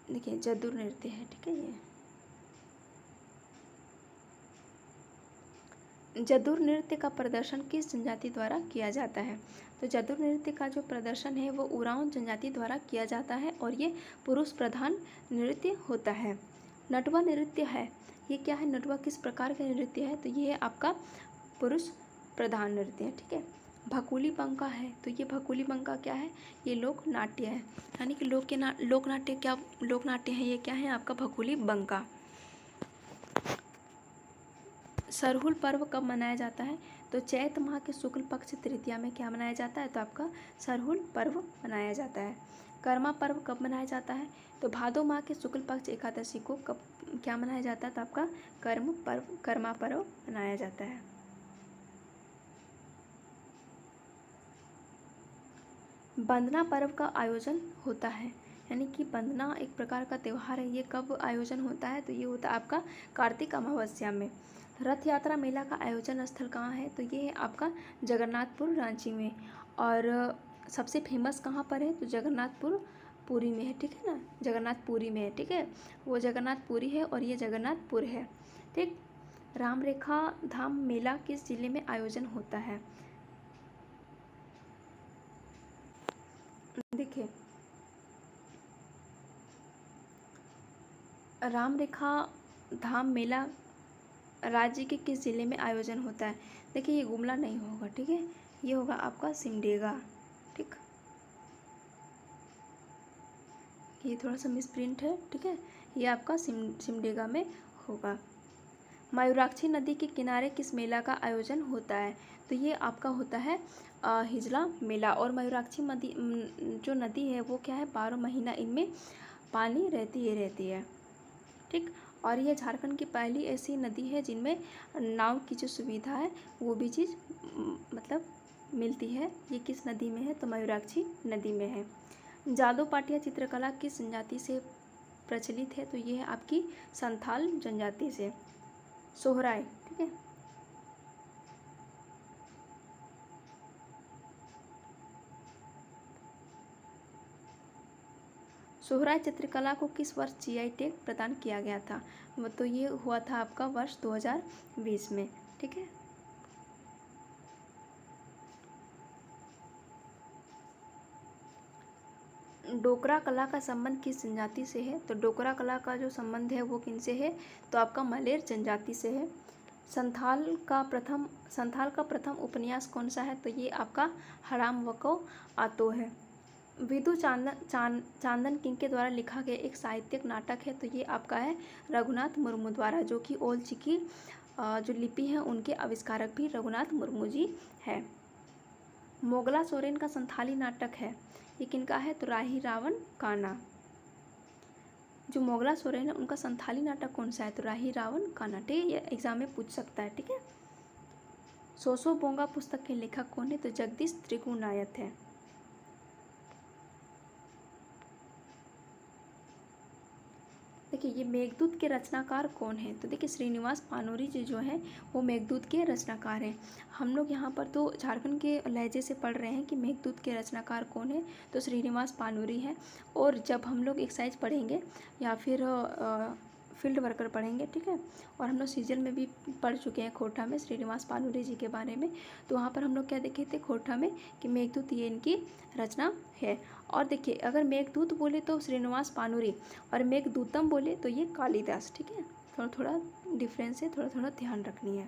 देखिए, जदुर नृत्य है, ठीक है। ये जदुर नृत्य का प्रदर्शन किस जनजाति द्वारा किया जाता है? तो जदुर नृत्य का जो प्रदर्शन है वो उरांव जनजाति द्वारा किया जाता है, और ये पुरुष प्रधान नृत्य होता है। नटवा नृत्य है, ये क्या है? नटवा किस प्रकार का नृत्य है? तो ये है आपका पुरुष प्रधान नृत्य है, ठीक है। भकुली बंका है, तो ये भकुली बंका क्या है? ये लोक नाट्य है, यानी कि लोकनाट्य है। ये क्या है? आपका भकुली बंका। सरहुल पर्व कब मनाया जाता है? तो चैत माह के शुक्ल पक्ष तृतीया में क्या मनाया जाता है? तो आपका सरहुल पर्व मनाया जाता है। कर्मा पर्व कब मनाया जाता है? तो भादो माह के शुक्ल पक्ष एकादशी को कब क्या मनाया जाता है? तो आपका कर्मा पर्व मनाया जाता है। वंदना पर्व का आयोजन होता है, यानी कि वंदना एक प्रकार का त्यौहार है। ये कब आयोजन होता है? तो ये होता है आपका कार्तिक अमावस्या में। रथ यात्रा मेला का आयोजन स्थल कहाँ है? तो ये है आपका जगन्नाथपुर रांची में। और सबसे फेमस कहाँ पर है? तो जगन्नाथपुर पुरी में है, ठीक है ना। जगन्नाथपुरी में है, ठीक है। वो जगन्नाथपुरी है और ये जगन्नाथपुर है, ठीक। राम रेखा धाम मेला किस जिले में आयोजन होता है? देखिए, राम रेखा धाम मेला राज्य के किस जिले में आयोजन होता है? देखिए, ये गुमला नहीं होगा, ठीक है, ये होगा आपका सिमडेगा, ठीक। ये थोड़ा सा मिसप्रिंट है, ठीक है, ये आपका सिमडेगा में होगा। मयूराक्षी नदी के किनारे किस मेला का आयोजन होता है? तो ये आपका होता है हिजला मेला। और मयूराक्षी नदी जो नदी है वो क्या है? 12 महीना इनमें पानी रहती है, ठीक। और ये झारखंड की पहली ऐसी नदी है जिनमें नाव की जो सुविधा है वो भी चीज़ मतलब मिलती है। ये किस नदी में है? तो मयूराक्षी नदी में है। जादू पाटिया चित्रकला किस जनजाति से प्रचलित है? तो ये है आपकी संथाल जनजाति से। सोहराय, ठीक है। सोहराय चित्रकला को किस वर्ष जीआई टैग प्रदान किया गया था? तो ये हुआ था आपका वर्ष 2020 में, ठीक है। डोकरा कला का संबंध किस जनजाति से है? तो डोकरा कला का जो संबंध है वो किनसे है? तो आपका मलेर जनजाति से है। संथाल का प्रथम उपन्यास कौन सा है? तो ये आपका हराम वको आतो है। विधु चांदन किंग के द्वारा लिखा गया एक साहित्यिक नाटक है, तो ये आपका है रघुनाथ मुर्मू द्वारा, जो कि ओल चिकी जो लिपि है उनके आविष्कारक भी रघुनाथ मुर्मू जी है। मोगला सोरेन का संथाली नाटक है, ये किनका है? तो राही रावण काना। जो मोगला सोरेन है उनका संथाली नाटक कौन सा है? तो राही रावण कानट, ये एग्जाम में पूछ सकता है, ठीक है। सोसो बोंगा पुस्तक के लेखक कौन है? तो जगदीश त्रिगुणायत है। देखिए ये मेघदूत के रचनाकार कौन है? तो देखिए श्रीनिवास पानोरी जी जो हैं वो मेघदूत के रचनाकार हैं। हम लोग यहाँ पर तो झारखंड के लहजे से पढ़ रहे हैं कि मेघदूत के रचनाकार कौन है, तो श्रीनिवास पानोरी है। और जब हम लोग एक्सरसाइज पढ़ेंगे या फिर फील्ड वर्कर पढ़ेंगे, ठीक है, और हम लोग सीजन में भी पढ़ चुके हैं खोटा में श्रीनिवास पानोरी जी के बारे में, तो वहाँ पर हम लोग क्या देखे थे खोटा में कि मेघदूत ये इनकी रचना है। और देखिए अगर मेघदूत बोले तो श्रीनिवास पानोरी, और मेघदूतम बोले तो ये कालिदास, ठीक है। थोड़ा थोड़ा डिफरेंस है, थोड़ा थोड़ा ध्यान रखनी है।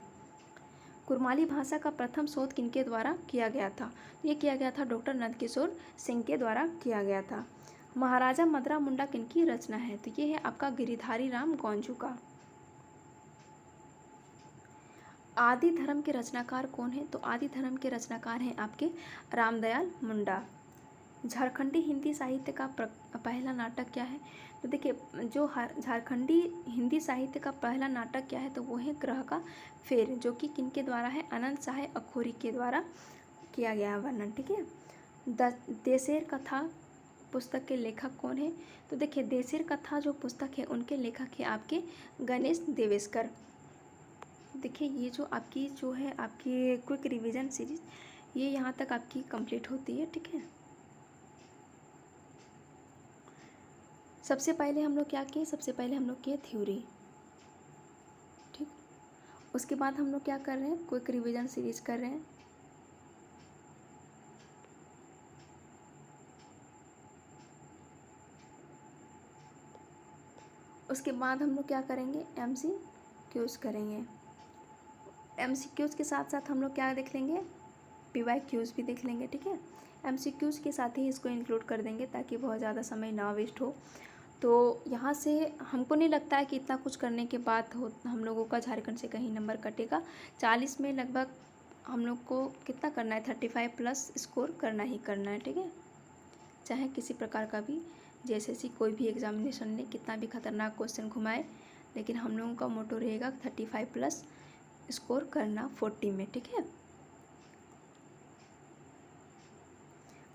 कुरमाली भाषा का प्रथम शोध किनके द्वारा किया गया था? ये किया गया था डॉक्टर नंदकिशोर सिंह के द्वारा किया गया था। महाराजा मदरा मुंडा किनकी रचना है? तो ये है आपका गिरिधारी राम गौंजू का। आदि धर्म के रचनाकार कौन है? तो आदि धर्म के रचनाकार हैं आपके रामदयाल मुंडा। झारखंडी हिंदी साहित्य का पहला नाटक क्या है? तो देखिए जो झारखंडी हिंदी साहित्य का पहला नाटक क्या है? तो वो है ग्रह का फेर, जो कि किनके द्वारा है? अनंत साहे अखोरी के द्वारा किया गया वर्णन, ठीक है। देशेर कथा पुस्तक के लेखक कौन है? तो देखिए देशेर कथा जो पुस्तक है उनके लेखक है आपके गणेश देवेशकर। देखिए ये जो आपकी जो है आपकी क्विक रिवीजन सीरीज, ये यहाँ तक आपकी कंप्लीट होती है, ठीक है। सबसे पहले हम लोग क्या किए? सबसे पहले हम लोग किए थ्योरी, ठीक। उसके बाद हम लोग क्या कर रहे हैं? क्विक रिवीजन सीरीज कर रहे हैं। उसके बाद हम लोग क्या करेंगे? MCQs करेंगे। MCQs के साथ साथ हम लोग क्या देख लेंगे? PYQs भी देख लेंगे, ठीक है। MCQs के साथ ही इसको इंक्लूड कर देंगे ताकि बहुत ज़्यादा समय ना वेस्ट हो। तो यहाँ से हमको नहीं लगता है कि इतना कुछ करने के बाद हम लोगों का झारखंड से कहीं नंबर कटेगा। 40 में लगभग हम लोग को कितना करना है? 35 प्लस स्कोर करना ही करना है, ठीक है। चाहे किसी प्रकार का भी जैसे कोई भी एग्जामिनेशन ने कितना भी खतरनाक क्वेश्चन घुमाए, लेकिन हम लोगों का मोटो रहेगा 35 प्लस स्कोर करना 40 में, ठीक है।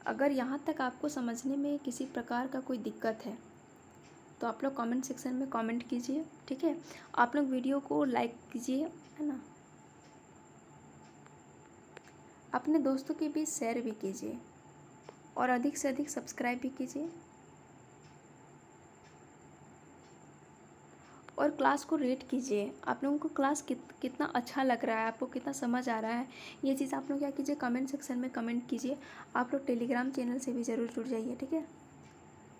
अगर यहाँ तक आपको समझने में किसी प्रकार का कोई दिक्कत है तो आप लोग कमेंट सेक्शन में कमेंट कीजिए, ठीक है। आप लोग वीडियो को लाइक कीजिए, है ना, अपने दोस्तों के बीच शेयर भी कीजिए और अधिक से अधिक सब्सक्राइब भी कीजिए और क्लास को रेट कीजिए। आप लोगों को क्लास कितना अच्छा लग रहा है, आपको कितना समझ आ रहा है, ये चीज़ आप लोग क्या कीजिए? कमेंट सेक्शन में कमेंट कीजिए। आप लोग टेलीग्राम चैनल से भी ज़रूर जुड़ जाइए, ठीक है।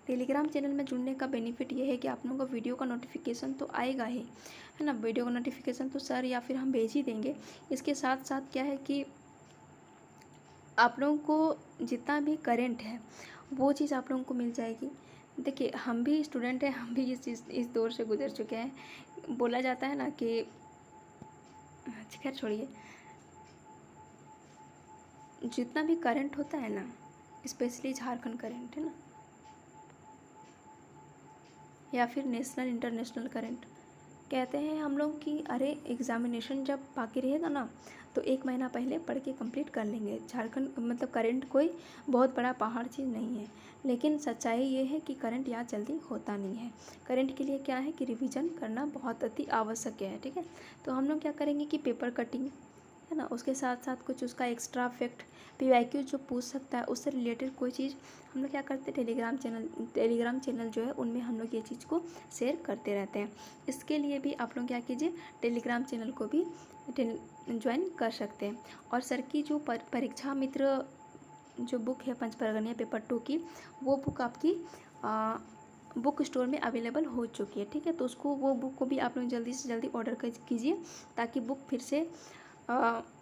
टेलीग्राम चैनल में जुड़ने का बेनिफिट ये है कि आप लोगों को वीडियो का नोटिफिकेशन तो आएगा ही, है ना। वीडियो का नोटिफिकेशन तो सर या फिर हम भेज ही देंगे। इसके साथ साथ क्या है कि आप लोगों को जितना भी करेंट है वो चीज़ आप लोगों को मिल जाएगी। देखिए हम भी स्टूडेंट हैं, हम भी इस दौर से गुजर चुके हैं। बोला जाता है ना कि खैर छोड़िए, जितना भी करंट होता है ना, स्पेशली झारखंड करंट, है ना, या फिर नेशनल इंटरनेशनल करंट, कहते हैं हम लोग कि अरे एग्ज़ामिनेशन जब बाकी रहेगा ना तो 1 महीना पहले पढ़ के कंप्लीट कर लेंगे। झारखंड मतलब करंट कोई बहुत बड़ा पहाड़ चीज़ नहीं है, लेकिन सच्चाई ये है कि करंट याद जल्दी होता नहीं है। करंट के लिए क्या है कि रिवीजन करना बहुत अति आवश्यक है, ठीक है। तो हम लोग क्या करेंगे कि पेपर कटिंग, है ना, उसके साथ साथ कुछ उसका एक्स्ट्रा फैक्ट, PYQ जो पूछ सकता है उससे रिलेटेड कोई चीज़ हम लोग क्या करते हैं? टेलीग्राम चैनल जो है उनमें हम लोग ये चीज़ को शेयर करते रहते हैं। इसके लिए भी आप लोग क्या कीजिए? टेलीग्राम चैनल को भी ज्वाइन कर सकते हैं। और सर की जो परीक्षा मित्र जो बुक है पंचपरगनिया पेपर 2 की, वो बुक आपकी बुक स्टोर में अवेलेबल हो चुकी है, ठीक है। तो वो बुक को भी आप लोग जल्दी से जल्दी ऑर्डर कीजिए ताकि बुक फिर से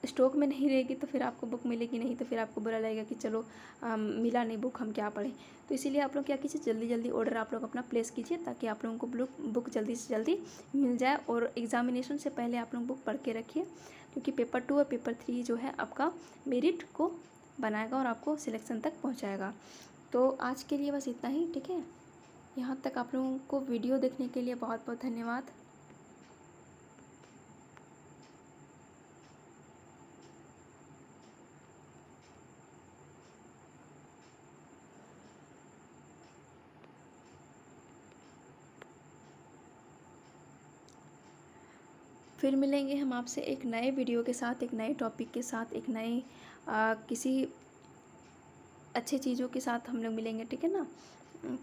स्टॉक में नहीं रहेगी तो फिर आपको बुक मिलेगी नहीं, तो फिर आपको बुरा लगेगा कि चलो मिला नहीं बुक, हम क्या पढ़ें। तो इसीलिए आप लोग क्या कीजिए? जल्दी जल्दी ऑर्डर आप लोग अपना प्लेस कीजिए ताकि आप लोगों को बुक जल्दी से जल्दी मिल जाए। और एग्ज़ामिनेशन से पहले आप लोग बुक पढ़ के रखिए, क्योंकि पेपर 2 और पेपर 3 जो है आपका मेरिट को बनाएगा और आपको सिलेक्शन तक पहुँचाएगा। तो आज के लिए बस इतना ही, ठीक है। यहाँ तक आप लोगों को वीडियो देखने के लिए बहुत बहुत धन्यवाद। फिर मिलेंगे हम आपसे एक नए वीडियो के साथ, एक नए टॉपिक के साथ, एक नए किसी अच्छे चीज़ों के साथ हम लोग मिलेंगे, ठीक है ना।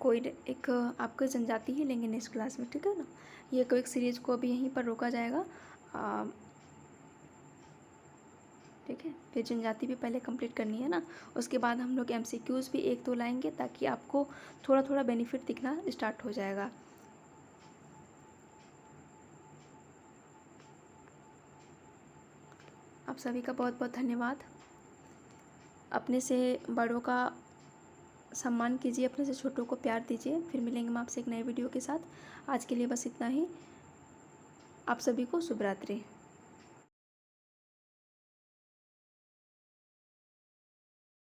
कोई एक आपको जनजाति ही लेंगे नेक्स्ट क्लास में, ठीक है ना। ये कोई एक सीरीज़ को अभी यहीं पर रोका जाएगा, ठीक है। फिर जनजाति भी पहले कंप्लीट करनी है ना, उसके बाद हम लोग MCQs भी एक दो लाएंगे, ताकि आपको थोड़ा थोड़ा बेनिफिट दिखना स्टार्ट हो जाएगा। आप सभी का बहुत बहुत धन्यवाद। अपने से बड़ों का सम्मान कीजिए, अपने से छोटों को प्यार दीजिए। फिर मिलेंगे हम आपसे एक नए वीडियो के साथ। आज के लिए बस इतना ही। आप सभी को शुभ रात्रि।